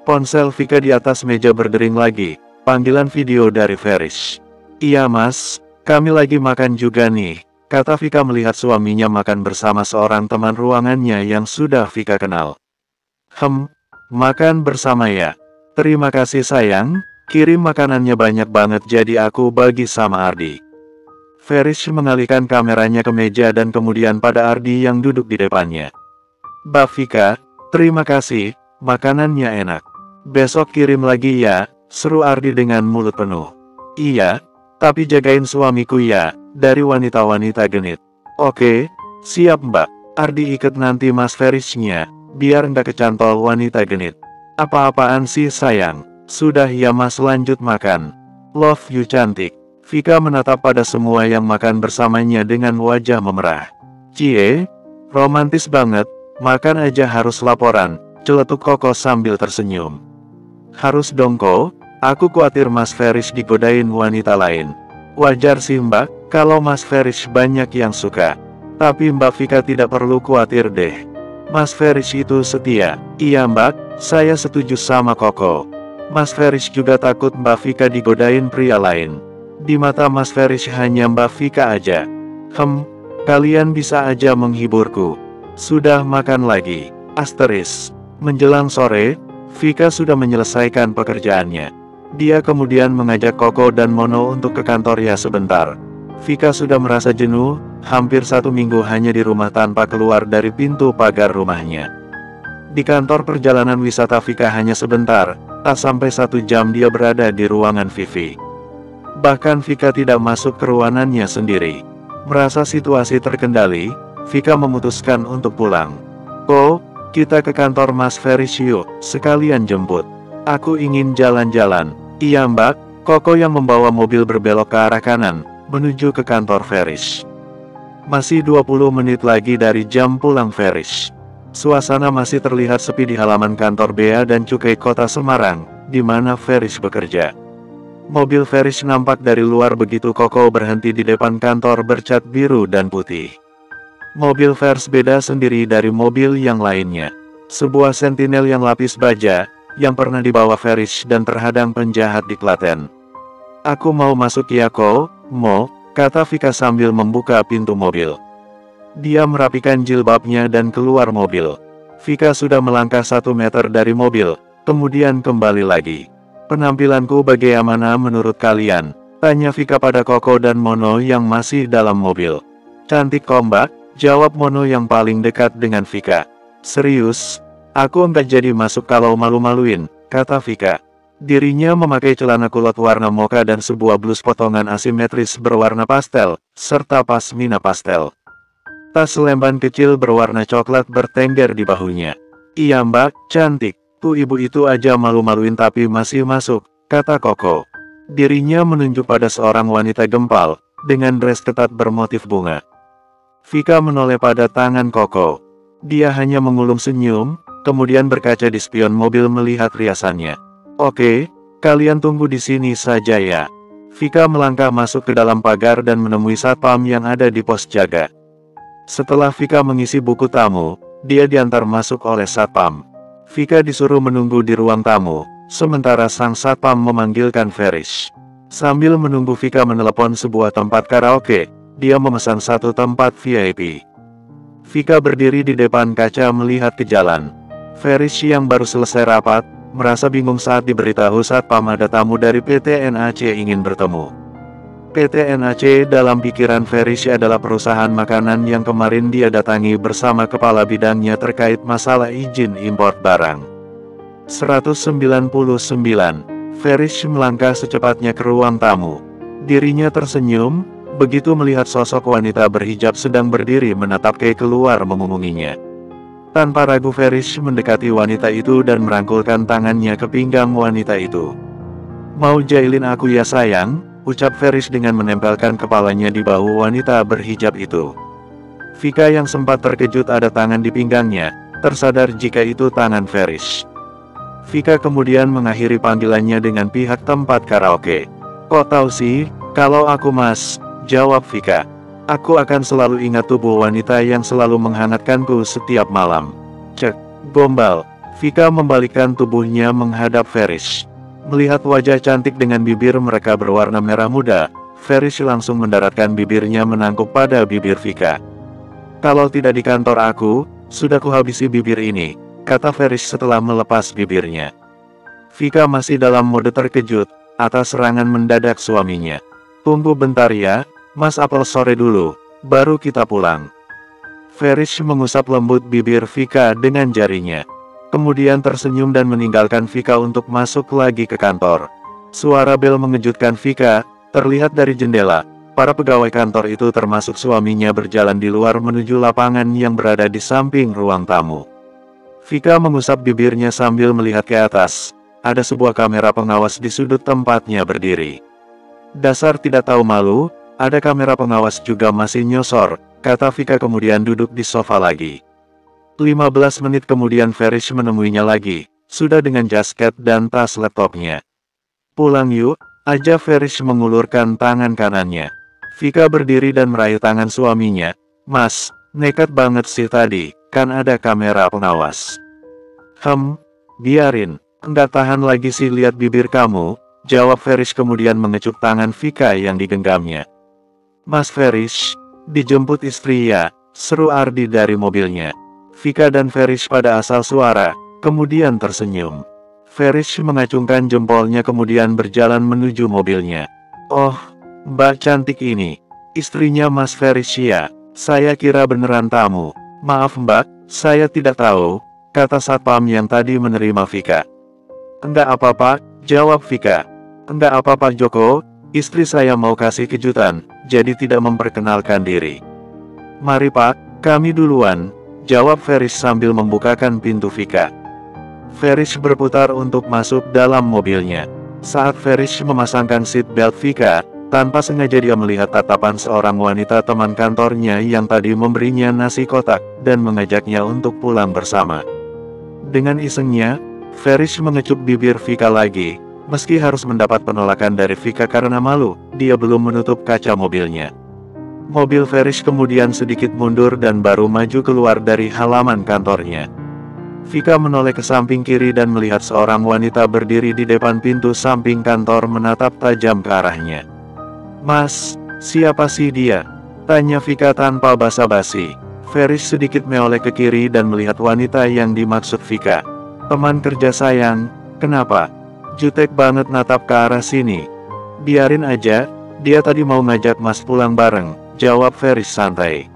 Speaker 1: Ponsel Vika di atas meja berdering lagi, panggilan video dari Ferish. "Iya Mas, kami lagi makan juga nih," kata Vika melihat suaminya makan bersama seorang teman ruangannya yang sudah Vika kenal. Makan bersama ya? Terima kasih sayang, kirim makanannya banyak banget jadi aku bagi sama Ardi." Ferish mengalihkan kameranya ke meja dan kemudian pada Ardi yang duduk di depannya. "Mbak Vika, terima kasih, makanannya enak. Besok kirim lagi ya," seru Ardi dengan mulut penuh. "Iya, tapi jagain suamiku ya," dari wanita-wanita genit. "Oke, siap Mbak." Ardi iket nanti Mas Ferishnya, biar nggak kecantol wanita genit. "Apa-apaan sih sayang, sudah ya Mas lanjut makan. Love you cantik." Vika menatap pada semua yang makan bersamanya dengan wajah memerah. "Cie, romantis banget, makan aja harus laporan," celetuk Koko sambil tersenyum. "Harus dong Ko, aku khawatir Mas Ferish digodain wanita lain." "Wajar sih Mbak, kalau Mas Ferish banyak yang suka. Tapi Mbak Vika tidak perlu khawatir deh. Mas Ferish itu setia." "Iya Mbak, saya setuju sama Koko. Mas Ferish juga takut Mbak Vika digodain pria lain. Di mata Mas Ferish hanya Mbak Vika aja." Kalian bisa aja menghiburku. Sudah makan lagi." Menjelang sore, Vika sudah menyelesaikan pekerjaannya. Dia kemudian mengajak Koko dan Mono untuk ke kantor ya sebentar. Vika sudah merasa jenuh, hampir 1 minggu hanya di rumah tanpa keluar dari pintu pagar rumahnya. Di kantor perjalanan wisata Vika hanya sebentar, tak sampai 1 jam dia berada di ruangan Vivi. Bahkan Vika tidak masuk ke ruangannya sendiri. Merasa situasi terkendali, Vika memutuskan untuk pulang. "Ko, kita ke kantor Mas Ferish yuk, sekalian jemput. Aku ingin jalan-jalan." "Iya Mbak," Koko yang membawa mobil berbelok ke arah kanan, menuju ke kantor Ferish. Masih 20 menit lagi dari jam pulang Ferish. Suasana masih terlihat sepi di halaman kantor Bea dan Cukai Kota Semarang, di mana Ferish bekerja. Mobil Ferish nampak dari luar begitu Koko berhenti di depan kantor bercat biru dan putih. Mobil Ferish beda sendiri dari mobil yang lainnya. Sebuah sentinel yang lapis baja, yang pernah dibawa Ferish dan terhadang penjahat di Klaten. "Aku mau masuk ya Ko, Mo," kata Vika sambil membuka pintu mobil. Dia merapikan jilbabnya dan keluar mobil. Vika sudah melangkah 1 meter dari mobil, kemudian kembali lagi. "Penampilanku bagaimana menurut kalian?" tanya Vika pada Koko dan Mono yang masih dalam mobil. "Cantik kok Mbak," jawab Mono yang paling dekat dengan Vika. "Serius? Aku nggak jadi masuk kalau malu-maluin," kata Vika. Dirinya memakai celana kulot warna mocha dan sebuah blus potongan asimetris berwarna pastel, serta pasmina pastel. Tas lemban kecil berwarna coklat bertengger di bahunya. "Iya Mbak, cantik. Tuh ibu itu aja malu-maluin tapi masih masuk," kata Koko. Dirinya menunjuk pada seorang wanita gempal, dengan dress ketat bermotif bunga. Vika menoleh pada tangan Koko. Dia hanya mengulum senyum, kemudian berkaca di spion mobil melihat riasannya. "Oke, kalian tunggu di sini saja ya." Vika melangkah masuk ke dalam pagar dan menemui satpam yang ada di pos jaga. Setelah Vika mengisi buku tamu, dia diantar masuk oleh satpam. Vika disuruh menunggu di ruang tamu, sementara sang satpam memanggilkan Ferish. Sambil menunggu Vika menelepon sebuah tempat karaoke, dia memesan 1 tempat VIP. Vika berdiri di depan kaca melihat ke jalan. Ferish yang baru selesai rapat, merasa bingung saat diberitahu satpam ada tamu dari PT NAC ingin bertemu. PT NAC dalam pikiran Ferish adalah perusahaan makanan yang kemarin dia datangi bersama kepala bidangnya terkait masalah izin impor barang. 199. Ferish melangkah secepatnya ke ruang tamu. Dirinya tersenyum, begitu melihat sosok wanita berhijab sedang berdiri menatap keluar mengunjunginya. Tanpa ragu Ferish mendekati wanita itu dan merangkulkan tangannya ke pinggang wanita itu. "Mau jailin aku ya sayang?" ucap Ferish dengan menempelkan kepalanya di bahu wanita berhijab itu. Vika yang sempat terkejut ada tangan di pinggangnya, tersadar jika itu tangan Ferish. Vika kemudian mengakhiri panggilannya dengan pihak tempat karaoke. "Kok tahu sih, kalau aku Mas?" jawab Vika. "Aku akan selalu ingat tubuh wanita yang selalu menghangatkanku setiap malam." Cek, gombal. Vika membalikkan tubuhnya menghadap Ferish. Melihat wajah cantik dengan bibir mereka berwarna merah muda, Ferish langsung mendaratkan bibirnya menangkuk pada bibir Vika. "Kalau tidak di kantor aku, sudah kuhabisi bibir ini," kata Ferish setelah melepas bibirnya. Vika masih dalam mode terkejut atas serangan mendadak suaminya. "Tunggu bentar ya, Mas, apel sore dulu, baru kita pulang." Ferish mengusap lembut bibir Vika dengan jarinya. Kemudian tersenyum dan meninggalkan Vika untuk masuk lagi ke kantor. Suara bel mengejutkan Vika, terlihat dari jendela. Para pegawai kantor itu termasuk suaminya berjalan di luar menuju lapangan yang berada di samping ruang tamu. Vika mengusap bibirnya sambil melihat ke atas. Ada sebuah kamera pengawas di sudut tempatnya berdiri. "Dasar tidak tahu malu, ada kamera pengawas juga masih nyosor," kata Vika kemudian duduk di sofa lagi. 15 menit kemudian Ferish menemuinya lagi, sudah dengan jasket dan tas laptopnya. "Pulang yuk," aja Ferish mengulurkan tangan kanannya. Vika berdiri dan meraih tangan suaminya. "Mas, nekat banget sih tadi, kan ada kamera pengawas." Biarin, enggak tahan lagi sih lihat bibir kamu," jawab Ferish kemudian mengecup tangan Vika yang digenggamnya. "Mas Ferish, dijemput istri ya," seru Ardi dari mobilnya. Vika dan Ferish pada asal suara, kemudian tersenyum. Ferish mengacungkan jempolnya kemudian berjalan menuju mobilnya. "Oh, Mbak cantik ini, istrinya Mas Ferish ya, saya kira beneran tamu. Maaf Mbak, saya tidak tahu," kata satpam yang tadi menerima Vika. "Enggak apa-apa," jawab Vika. "Enggak apa-apa Joko, istri saya mau kasih kejutan, jadi tidak memperkenalkan diri." "Mari Pak, kami duluan," jawab Ferish sambil membukakan pintu Vika. Ferish berputar untuk masuk dalam mobilnya. Saat Ferish memasangkan seat belt Vika, tanpa sengaja dia melihat tatapan seorang wanita teman kantornya yang tadi memberinya nasi kotak, dan mengajaknya untuk pulang bersama. Dengan isengnya, Ferish mengecup bibir Vika lagi. Meski harus mendapat penolakan dari Vika karena malu, dia belum menutup kaca mobilnya. Mobil Ferish kemudian sedikit mundur dan baru maju keluar dari halaman kantornya. Vika menoleh ke samping kiri dan melihat seorang wanita berdiri di depan pintu samping kantor menatap tajam ke arahnya. "Mas, siapa sih dia?" tanya Vika tanpa basa-basi. Ferish sedikit menoleh ke kiri dan melihat wanita yang dimaksud Vika. "Teman kerja sayang, kenapa? Jutek banget natap ke arah sini." "Biarin aja, dia tadi mau ngajak Mas pulang bareng," jawab Ferish santai.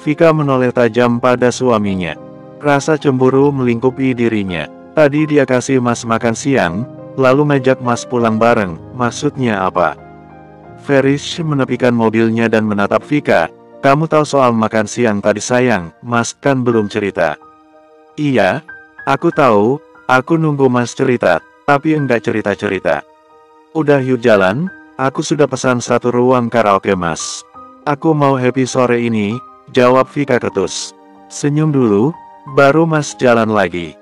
Speaker 1: Vika menoleh tajam pada suaminya. Rasa cemburu melingkupi dirinya. Tadi dia kasih Mas makan siang, lalu ngajak Mas pulang bareng, maksudnya apa? Ferish menepikan mobilnya dan menatap Vika. "Kamu tahu soal makan siang tadi sayang, Mas kan belum cerita." "Iya, aku tahu, aku nunggu Mas cerita, tapi enggak cerita-cerita." "Udah yuk jalan, aku sudah pesan satu ruang karaoke Mas. Aku mau happy sore ini," jawab Vika ketus. "Senyum dulu, baru Mas jalan lagi."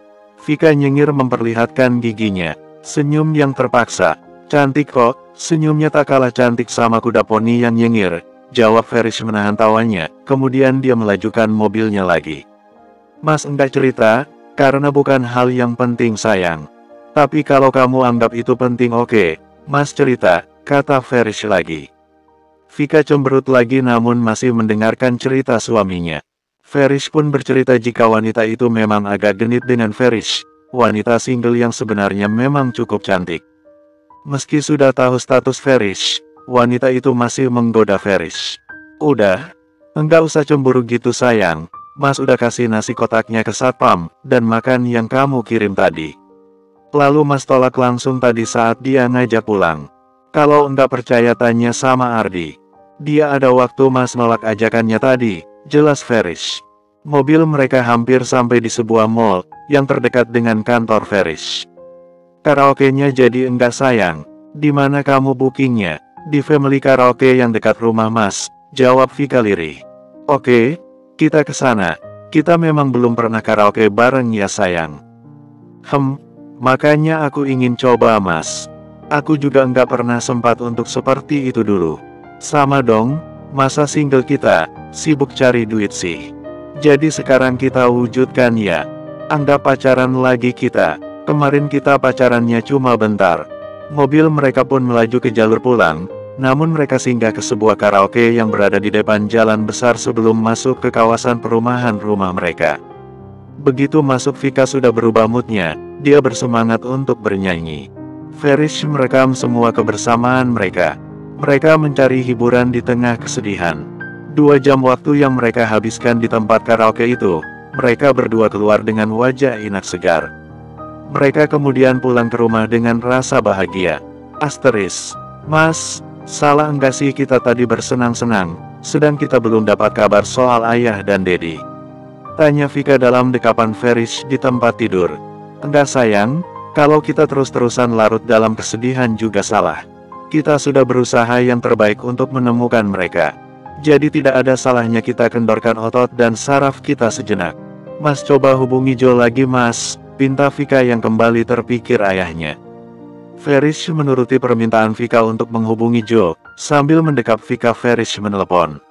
Speaker 1: Vika nyengir memperlihatkan giginya. Senyum yang terpaksa. "Cantik kok, senyumnya tak kalah cantik sama kuda poni yang nyengir," jawab Ferish menahan tawanya, kemudian dia melajukan mobilnya lagi. "Mas enggak cerita, karena bukan hal yang penting sayang. Tapi kalau kamu anggap itu penting oke, Mas cerita," kata Ferish lagi. Vika cemberut lagi namun masih mendengarkan cerita suaminya. Ferish pun bercerita jika wanita itu memang agak genit dengan Ferish. wanita single yang sebenarnya memang cukup cantik. Meski sudah tahu status Farish, wanita itu masih menggoda Farish. Udah, enggak usah cemburu gitu sayang, Mas udah kasih nasi kotaknya ke satpam, dan makan yang kamu kirim tadi. Lalu Mas tolak langsung tadi saat dia ngajak pulang. Kalau enggak percaya tanya sama Ardi. Dia ada waktu Mas nolak ajakannya tadi, jelas Farish. Mobil mereka hampir sampai di sebuah mall, yang terdekat dengan kantor Farish. Karaoke-nya jadi enggak sayang, di mana kamu bookingnya? Di Family Karaoke yang dekat rumah Mas, jawab Vika lirih. Oke, kita ke sana. Kita memang belum pernah karaoke bareng ya sayang. Makanya aku ingin coba Mas. Aku juga enggak pernah sempat untuk seperti itu dulu. Sama dong, masa single kita, sibuk cari duit sih. Jadi sekarang kita wujudkan ya. Anggap pacaran lagi kita. Kemarin kita pacarannya cuma bentar. Mobil mereka pun melaju ke jalur pulang, namun mereka singgah ke sebuah karaoke yang berada di depan jalan besar sebelum masuk ke kawasan perumahan rumah mereka. Begitu masuk Vika sudah berubah moodnya, dia bersemangat untuk bernyanyi. Farish merekam semua kebersamaan mereka. Mereka mencari hiburan di tengah kesedihan. 2 jam waktu yang mereka habiskan di tempat karaoke itu, mereka berdua keluar dengan wajah inak segar. Mereka kemudian pulang ke rumah dengan rasa bahagia. Mas, salah enggak sih kita tadi bersenang-senang, sedang kita belum dapat kabar soal ayah dan Dedi? Tanya Vika dalam dekapan Farish di tempat tidur. Enggak sayang, kalau kita terus-terusan larut dalam kesedihan juga salah. Kita sudah berusaha yang terbaik untuk menemukan mereka. Jadi tidak ada salahnya kita kendorkan otot dan saraf kita sejenak. Mas coba hubungi Joe lagi Mas, pinta Vika yang kembali terpikir ayahnya. Farish menuruti permintaan Vika untuk menghubungi Joe, sambil mendekap Vika Farish menelepon.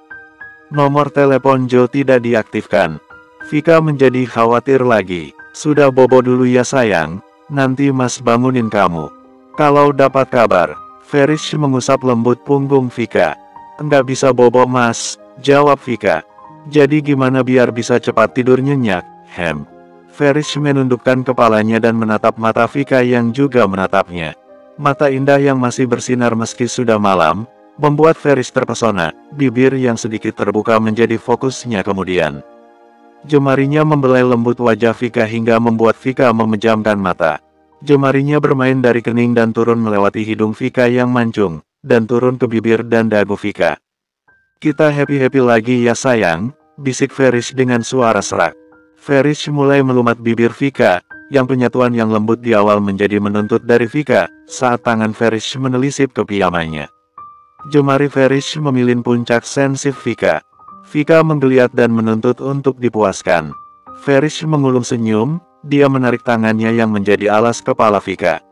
Speaker 1: Nomor telepon Joe tidak diaktifkan. Vika menjadi khawatir lagi. Sudah bobo dulu ya sayang, nanti Mas bangunin kamu. Kalau dapat kabar, Farish mengusap lembut punggung Vika. Enggak bisa bobo Mas, jawab Vika. Jadi gimana biar bisa cepat tidur nyenyak? Farish menundukkan kepalanya dan menatap mata Vika yang juga menatapnya. Mata indah yang masih bersinar meski sudah malam, membuat Farish terpesona. Bibir yang sedikit terbuka menjadi fokusnya kemudian. Jemarinya membelai lembut wajah Vika hingga membuat Vika memejamkan mata. Jemarinya bermain dari kening dan turun melewati hidung Vika yang mancung, dan turun ke bibir dan dagu Vika. Kita happy-happy lagi ya sayang, bisik Farish dengan suara serak. Farish mulai melumat bibir Vika, yang penyatuan yang lembut di awal menjadi menuntut dari Vika, saat tangan Farish menelisip ke piyamanya. Jemari Farish memilin puncak sensif Vika. Vika menggeliat dan menuntut untuk dipuaskan. Farish mengulum senyum, dia menarik tangannya yang menjadi alas kepala Vika.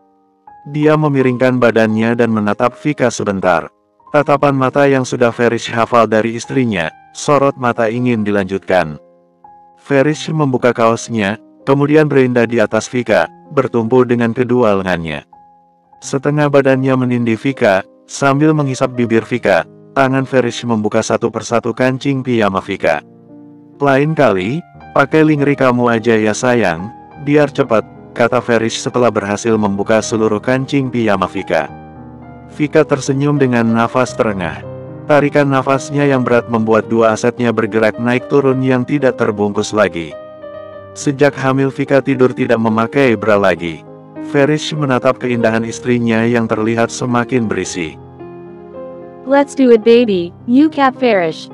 Speaker 1: Dia memiringkan badannya dan menatap Vika sebentar. Tatapan mata yang sudah Farish hafal dari istrinya, sorot mata ingin dilanjutkan. Farish membuka kaosnya, kemudian berendam di atas Vika, bertumpu dengan kedua lengannya. Setengah badannya menindih Vika, sambil menghisap bibir Vika. Tangan Farish membuka satu persatu kancing piyama Vika. Lain kali, pakai lingerie kamu aja ya sayang, biar cepat, kata Farish setelah berhasil membuka seluruh kancing piyama Vika. Vika tersenyum dengan nafas terengah. Tarikan nafasnya yang berat membuat dua asetnya bergerak naik turun yang tidak terbungkus lagi. Sejak hamil Vika tidur tidak memakai bra lagi. Farish menatap keindahan istrinya yang terlihat semakin berisi.
Speaker 2: Let's do it baby, you cat Farish.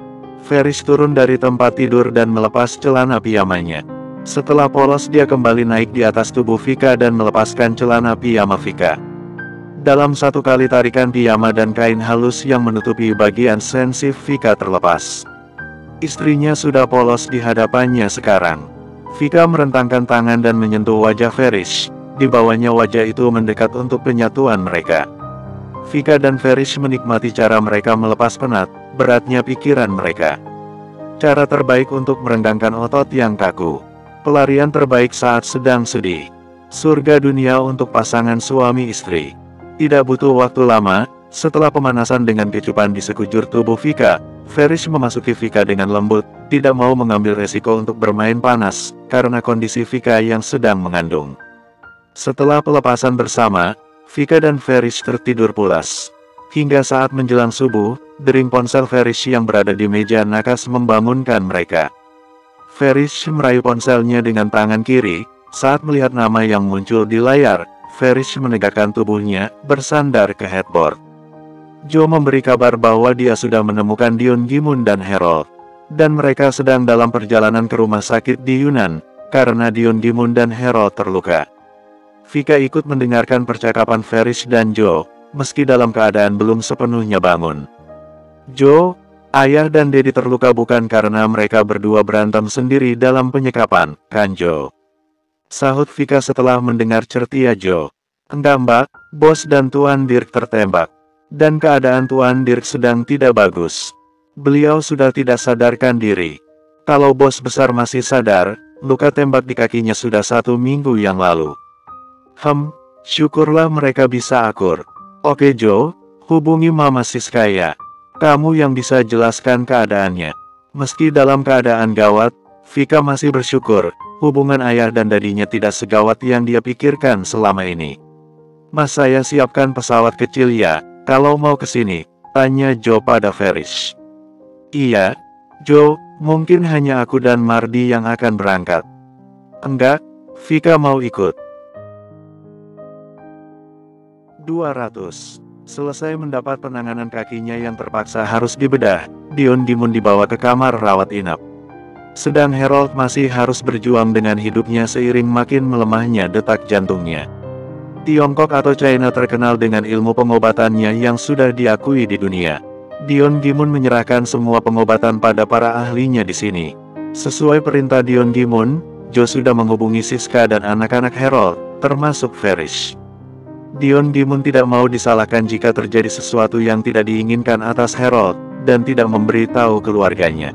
Speaker 1: Farish turun dari tempat tidur dan melepas celana piyamanya. Setelah polos dia kembali naik di atas tubuh Vika dan melepaskan celana piyama Vika. Dalam satu kali tarikan piyama dan kain halus yang menutupi bagian sensif Vika terlepas. Istrinya sudah polos di hadapannya sekarang. Vika merentangkan tangan dan menyentuh wajah Farish. Di bawahnya wajah itu mendekat untuk penyatuan mereka. Vika dan Farish menikmati cara mereka melepas penat, beratnya pikiran mereka. Cara terbaik untuk merenggangkan otot yang kaku. Pelarian terbaik saat sedang sedih. Surga dunia untuk pasangan suami istri. Tidak butuh waktu lama, setelah pemanasan dengan kecupan di sekujur tubuh Vika, Farish memasuki Vika dengan lembut, tidak mau mengambil resiko untuk bermain panas, karena kondisi Vika yang sedang mengandung. Setelah pelepasan bersama, Vika dan Farish tertidur pulas. Hingga saat menjelang subuh, dering ponsel Farish yang berada di meja nakas membangunkan mereka. Farish meraih ponselnya dengan tangan kiri. Saat melihat nama yang muncul di layar, Farish menegakkan tubuhnya, bersandar ke headboard. Joe memberi kabar bahwa dia sudah menemukan Dion Gi-moon dan Harold. Dan mereka sedang dalam perjalanan ke rumah sakit di Yunan, karena Dion Gi-moon dan Harold terluka. Vika ikut mendengarkan percakapan Farish dan Joe, meski dalam keadaan belum sepenuhnya bangun. Joe, ayah dan Dedi terluka bukan karena mereka berdua berantem sendiri dalam penyekapan, kan Joe? Sahut Vika setelah mendengar ceria Joe. Enggak mbak, bos dan Tuan Dirk tertembak. Dan keadaan Tuan Dirk sedang tidak bagus. Beliau sudah tidak sadarkan diri. Kalau bos besar masih sadar, luka tembak di kakinya sudah 1 minggu yang lalu. Syukurlah mereka bisa akur. Oke Joe, hubungi Mama Siskaya. Kamu yang bisa jelaskan keadaannya. Meski dalam keadaan gawat, Vika masih bersyukur, hubungan ayah dan dadinya tidak segawat yang dia pikirkan selama ini. Mas saya siapkan pesawat kecil ya, kalau mau kesini, tanya Joe pada Farish. Iya, Joe, mungkin hanya aku dan Mardi yang akan berangkat. Enggak, Vika mau ikut. 200. Selesai mendapat penanganan kakinya yang terpaksa harus dibedah, Dion Gi-moon dibawa ke kamar rawat inap. Sedang Harold masih harus berjuang dengan hidupnya seiring makin melemahnya detak jantungnya. Tiongkok atau China terkenal dengan ilmu pengobatannya yang sudah diakui di dunia. Dion Gi-moon menyerahkan semua pengobatan pada para ahlinya di sini. Sesuai perintah Dion Gi-moon, Joe sudah menghubungi Siska dan anak-anak Harold, termasuk Farish. Dion Gi-moon tidak mau disalahkan jika terjadi sesuatu yang tidak diinginkan atas Harold, dan tidak memberitahu keluarganya.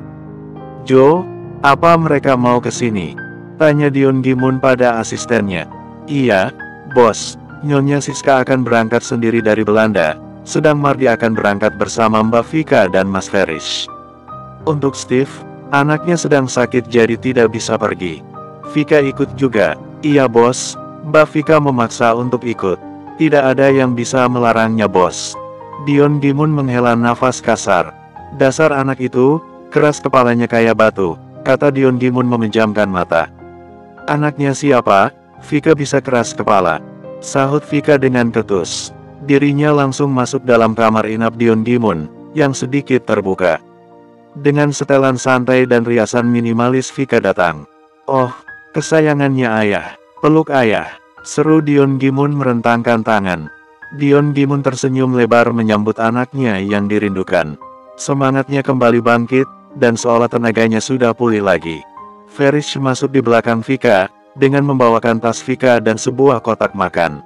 Speaker 1: Joe, apa mereka mau ke sini? Tanya Dion Gi-moon pada asistennya. Iya, bos, Nyonya Siska akan berangkat sendiri dari Belanda, sedang Mardi akan berangkat bersama Mbak Vika dan Mas Farish. Untuk Steve, anaknya sedang sakit jadi tidak bisa pergi. Vika ikut juga. Iya bos, Mbak Vika memaksa untuk ikut. Tidak ada yang bisa melarangnya bos. Dion Gi-moon menghela nafas kasar. Dasar anak itu, keras kepalanya kayak batu, kata Dion Gi-moon memejamkan mata. Anaknya siapa? Vika bisa keras kepala. Sahut Vika dengan ketus. Dirinya langsung masuk dalam kamar inap Dion Gi-moon, yang sedikit terbuka. Dengan setelan santai dan riasan minimalis Vika datang. Oh, kesayangannya ayah. Peluk ayah. Seru Dion Gi-moon merentangkan tangan. Dion Gi-moon tersenyum lebar menyambut anaknya yang dirindukan. Semangatnya kembali bangkit, dan seolah tenaganya sudah pulih lagi. Farish masuk di belakang Vika, dengan membawakan tas Vika dan sebuah kotak makan.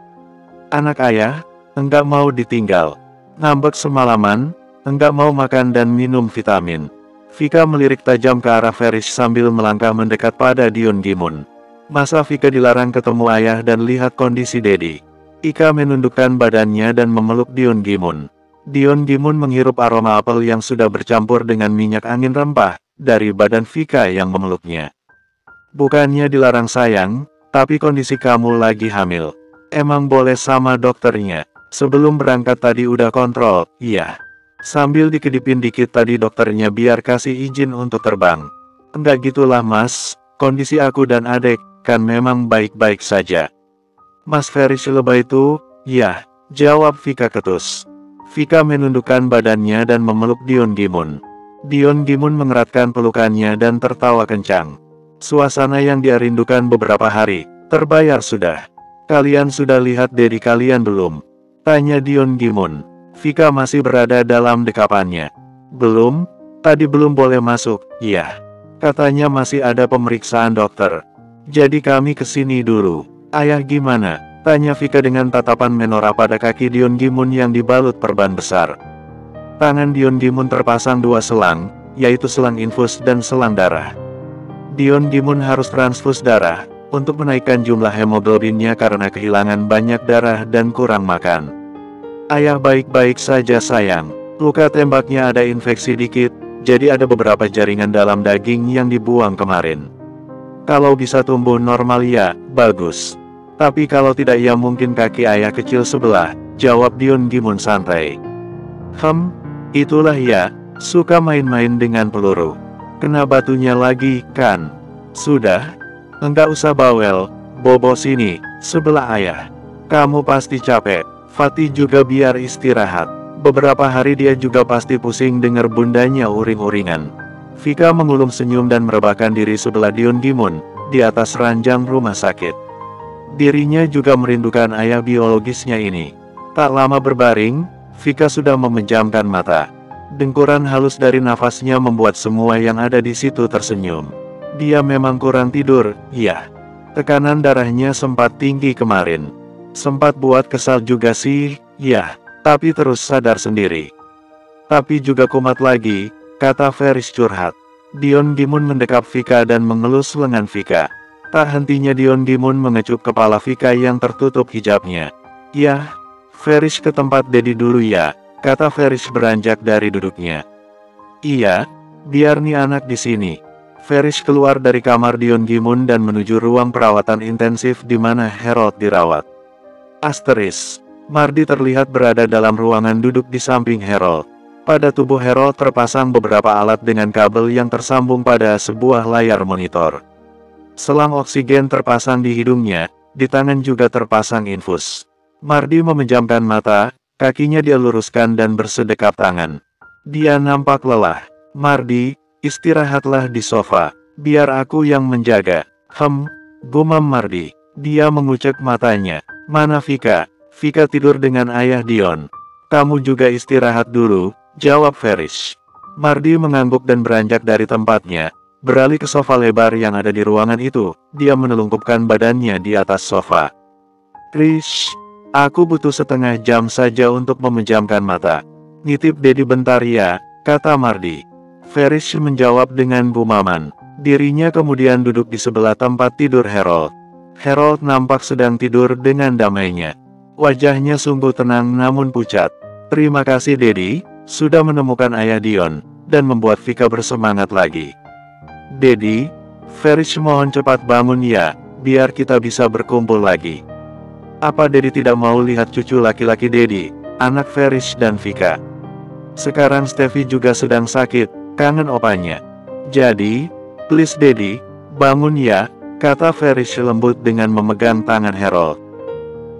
Speaker 1: Anak ayah, enggak mau ditinggal. Ngambek semalaman, enggak mau makan dan minum vitamin. Vika melirik tajam ke arah Farish sambil melangkah mendekat pada Dion Gi-moon. Masa Vika dilarang ketemu ayah dan lihat kondisi Dedi? Ika menundukkan badannya dan memeluk Dion Gi-moon. Dion Gi-moon menghirup aroma apel yang sudah bercampur dengan minyak angin rempah, dari badan Vika yang memeluknya. Bukannya dilarang sayang, tapi kondisi kamu lagi hamil. Emang boleh sama dokternya? Sebelum berangkat tadi udah kontrol, iya. Sambil dikedipin dikit tadi dokternya biar kasih izin untuk terbang. Enggak gitulah mas, kondisi aku dan adek kan memang baik-baik saja. Mas Farish lebay itu, ya, jawab Vika ketus. Vika menundukkan badannya dan memeluk Dion Gi-moon. Dion Gi-moon mengeratkan pelukannya dan tertawa kencang. Suasana yang dia rindukan beberapa hari, terbayar sudah. Kalian sudah lihat Dedi kalian belum? Tanya Dion Gi-moon. Vika masih berada dalam dekapannya. Belum, tadi belum boleh masuk, iya. Katanya masih ada pemeriksaan dokter. Jadi kami kesini dulu. Ayah gimana? Tanya Vika dengan tatapan menora pada kaki Dion Gi-moon yang dibalut perban besar. Tangan Dion Gi-moon terpasang 2 selang, yaitu selang infus dan selang darah. Dion Gi-moon harus transfus darah, untuk menaikkan jumlah hemoglobinnya karena kehilangan banyak darah dan kurang makan. Ayah baik-baik saja sayang. Luka tembaknya ada infeksi dikit, jadi ada beberapa jaringan dalam daging yang dibuang kemarin. Kalau bisa tumbuh normal ya, bagus. Tapi kalau tidak ya mungkin kaki ayah kecil sebelah, jawab Dion Gimun santai. Itulah ya, suka main-main dengan peluru. Kena batunya lagi, kan? Sudah, enggak usah bawel, bobo sini, sebelah ayah. Kamu pasti capek, Fatih juga biar istirahat. Beberapa hari dia juga pasti pusing dengar bundanya uring-uringan. Vika mengulum senyum dan merebahkan diri sebelah Dion Gimun, di atas ranjang rumah sakit. Dirinya juga merindukan ayah biologisnya ini. Tak lama berbaring, Vika sudah memejamkan mata. Dengkuran halus dari nafasnya membuat semua yang ada di situ tersenyum. Dia memang kurang tidur, ya. Tekanan darahnya sempat tinggi kemarin. Sempat buat kesal juga sih, ya. Tapi terus sadar sendiri. Tapi juga kumat lagi, kata Feris curhat. Dion Gimun mendekap Vika dan mengelus lengan Vika. Tak hentinya Dion Gimun mengecup kepala Vika yang tertutup hijabnya. Yah, Feris ke tempat Dedi dulu ya, kata Feris beranjak dari duduknya. Iya, biar nih anak di sini. Feris keluar dari kamar Dion Gimun dan menuju ruang perawatan intensif di mana Harold dirawat. Asteris, Mardi terlihat berada dalam ruangan duduk di samping Harold. Pada tubuh Harold terpasang beberapa alat dengan kabel yang tersambung pada sebuah layar monitor. Selang oksigen terpasang di hidungnya, di tangan juga terpasang infus. Mardi memejamkan mata, kakinya dia luruskan dan bersedekap tangan. Dia nampak lelah. Mardi, istirahatlah di sofa, biar aku yang menjaga. Gumam Mardi. Dia mengucek matanya. Mana Vika? Vika tidur dengan ayah Dion. Kamu juga istirahat dulu, jawab Feris. Mardi mengangguk dan beranjak dari tempatnya. Beralih ke sofa lebar yang ada di ruangan itu, dia menelungkupkan badannya di atas sofa. Krish, aku butuh setengah jam saja untuk memejamkan mata. Nitip Dedi bentar ya, kata Mardi. Feris menjawab dengan gumaman. Dirinya kemudian duduk di sebelah tempat tidur Harold. Harold nampak sedang tidur dengan damainya. Wajahnya sungguh tenang namun pucat. Terima kasih Dedi, sudah menemukan ayah Dion, dan membuat Vika bersemangat lagi. Dedi, Feris mohon cepat bangun ya, biar kita bisa berkumpul lagi. Apa Dedi tidak mau lihat cucu laki-laki Dedi, anak Feris dan Vika? Sekarang Steffi juga sedang sakit, kangen opanya. Jadi, please Dedi, bangun ya, kata Feris lembut dengan memegang tangan Harold.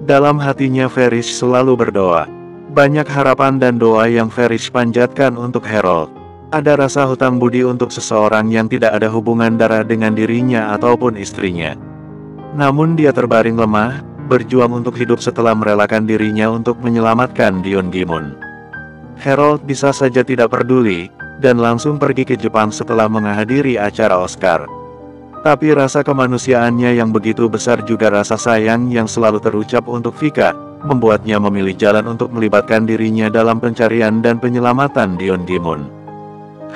Speaker 1: Dalam hatinya Feris selalu berdoa. Banyak harapan dan doa yang Feris panjatkan untuk Harold. Ada rasa hutang budi untuk seseorang yang tidak ada hubungan darah dengan dirinya ataupun istrinya. Namun dia terbaring lemah, berjuang untuk hidup setelah merelakan dirinya untuk menyelamatkan Dion Gimun. Harold bisa saja tidak peduli, dan langsung pergi ke Jepang setelah menghadiri acara Oscar. Tapi rasa kemanusiaannya yang begitu besar juga rasa sayang yang selalu terucap untuk Vika, membuatnya memilih jalan untuk melibatkan dirinya dalam pencarian dan penyelamatan Dion Gimun.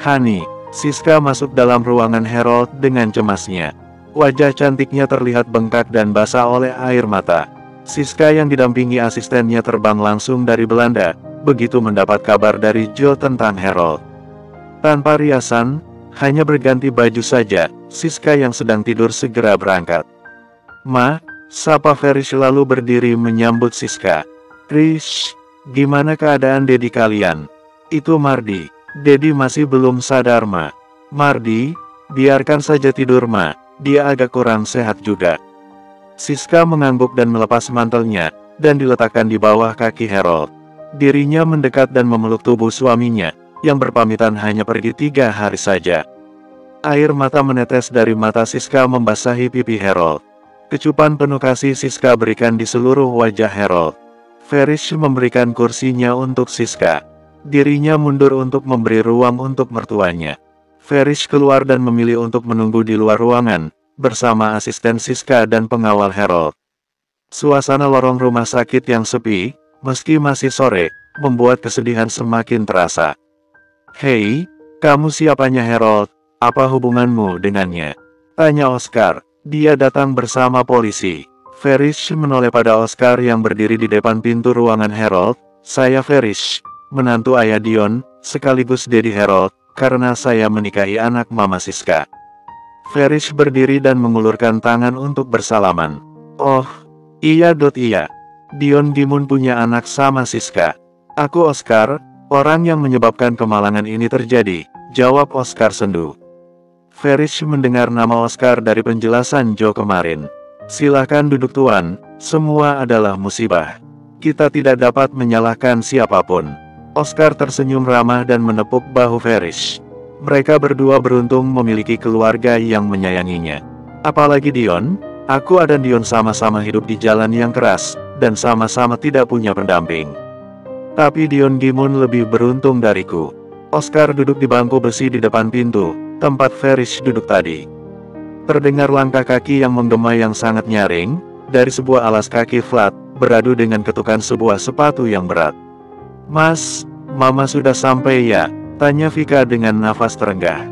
Speaker 1: Hani, Siska masuk dalam ruangan Harold dengan cemasnya. Wajah cantiknya terlihat bengkak dan basah oleh air mata. Siska yang didampingi asistennya terbang langsung dari Belanda, begitu mendapat kabar dari Joe tentang Harold. Tanpa riasan, hanya berganti baju saja, Siska yang sedang tidur segera berangkat. Ma, sapa Feris lalu berdiri menyambut Siska. Krish, gimana keadaan Dedi kalian? Itu Mardi. Dedi masih belum sadar Ma. Mardi, biarkan saja tidur Ma, dia agak kurang sehat juga. Siska mengangguk dan melepas mantelnya, dan diletakkan di bawah kaki Harold. Dirinya mendekat dan memeluk tubuh suaminya, yang berpamitan hanya pergi 3 hari saja. Air mata menetes dari mata Siska membasahi pipi Harold. Kecupan penuh kasih Siska berikan di seluruh wajah Harold. Feris memberikan kursinya untuk Siska. Dirinya mundur untuk memberi ruang untuk mertuanya. Feris keluar dan memilih untuk menunggu di luar ruangan, bersama asisten Siska dan pengawal Harold. Suasana lorong rumah sakit yang sepi, meski masih sore, membuat kesedihan semakin terasa. Hei, kamu siapanya Harold? Apa hubunganmu dengannya? Tanya Oscar. Dia datang bersama polisi. Feris menoleh pada Oscar yang berdiri di depan pintu ruangan Harold. Saya Feris, menantu ayah Dion, sekaligus Dedi Harold, karena saya menikahi anak Mama Siska. Feris berdiri dan mengulurkan tangan untuk bersalaman. Oh, Iya. Dion Gimun punya anak sama Siska. Aku Oscar, orang yang menyebabkan kemalangan ini terjadi, jawab Oscar sendu. Farish mendengar nama Oscar dari penjelasan Joe kemarin. Silakan duduk tuan, semua adalah musibah. Kita tidak dapat menyalahkan siapapun. Oscar tersenyum ramah dan menepuk bahu Farish. Mereka berdua beruntung memiliki keluarga yang menyayanginya. Apalagi Dion, aku dan Dion sama-sama hidup di jalan yang keras, dan sama-sama tidak punya pendamping. Tapi Dion Gimun lebih beruntung dariku. Oscar duduk di bangku besi di depan pintu, tempat Farish duduk tadi. Terdengar langkah kaki yang menggema yang sangat nyaring, dari sebuah alas kaki flat, beradu dengan ketukan sebuah sepatu yang berat. Mas, Mama sudah sampai ya? Tanya Vika dengan nafas terenggah.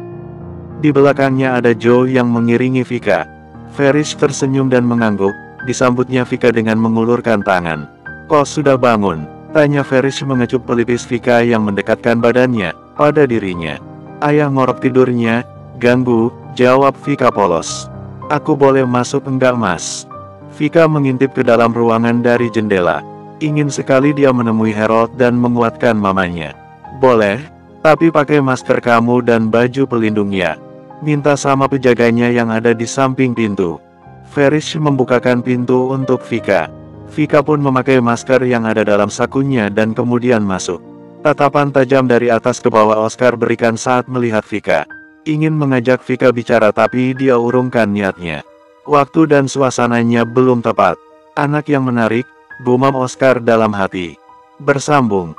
Speaker 1: Di belakangnya ada Joe yang mengiringi Vika. Farish tersenyum dan mengangguk, disambutnya Vika dengan mengulurkan tangan. Kau sudah bangun? Tanya Farish mengecup pelipis Vika yang mendekatkan badannya pada dirinya. Ayah ngorok tidurnya, ganggu, jawab Vika polos. Aku boleh masuk enggak mas? Vika mengintip ke dalam ruangan dari jendela. Ingin sekali dia menemui Harold dan menguatkan mamanya. Boleh, tapi pakai masker kamu dan baju pelindungnya. Minta sama penjaganya yang ada di samping pintu. Farish membukakan pintu untuk Vika. Vika pun memakai masker yang ada dalam sakunya dan kemudian masuk. Tatapan tajam dari atas ke bawah Oscar berikan saat melihat Vika. Ingin mengajak Vika bicara tapi dia urungkan niatnya. Waktu dan suasananya belum tepat. Anak yang menarik, gumam Oscar dalam hati. Bersambung.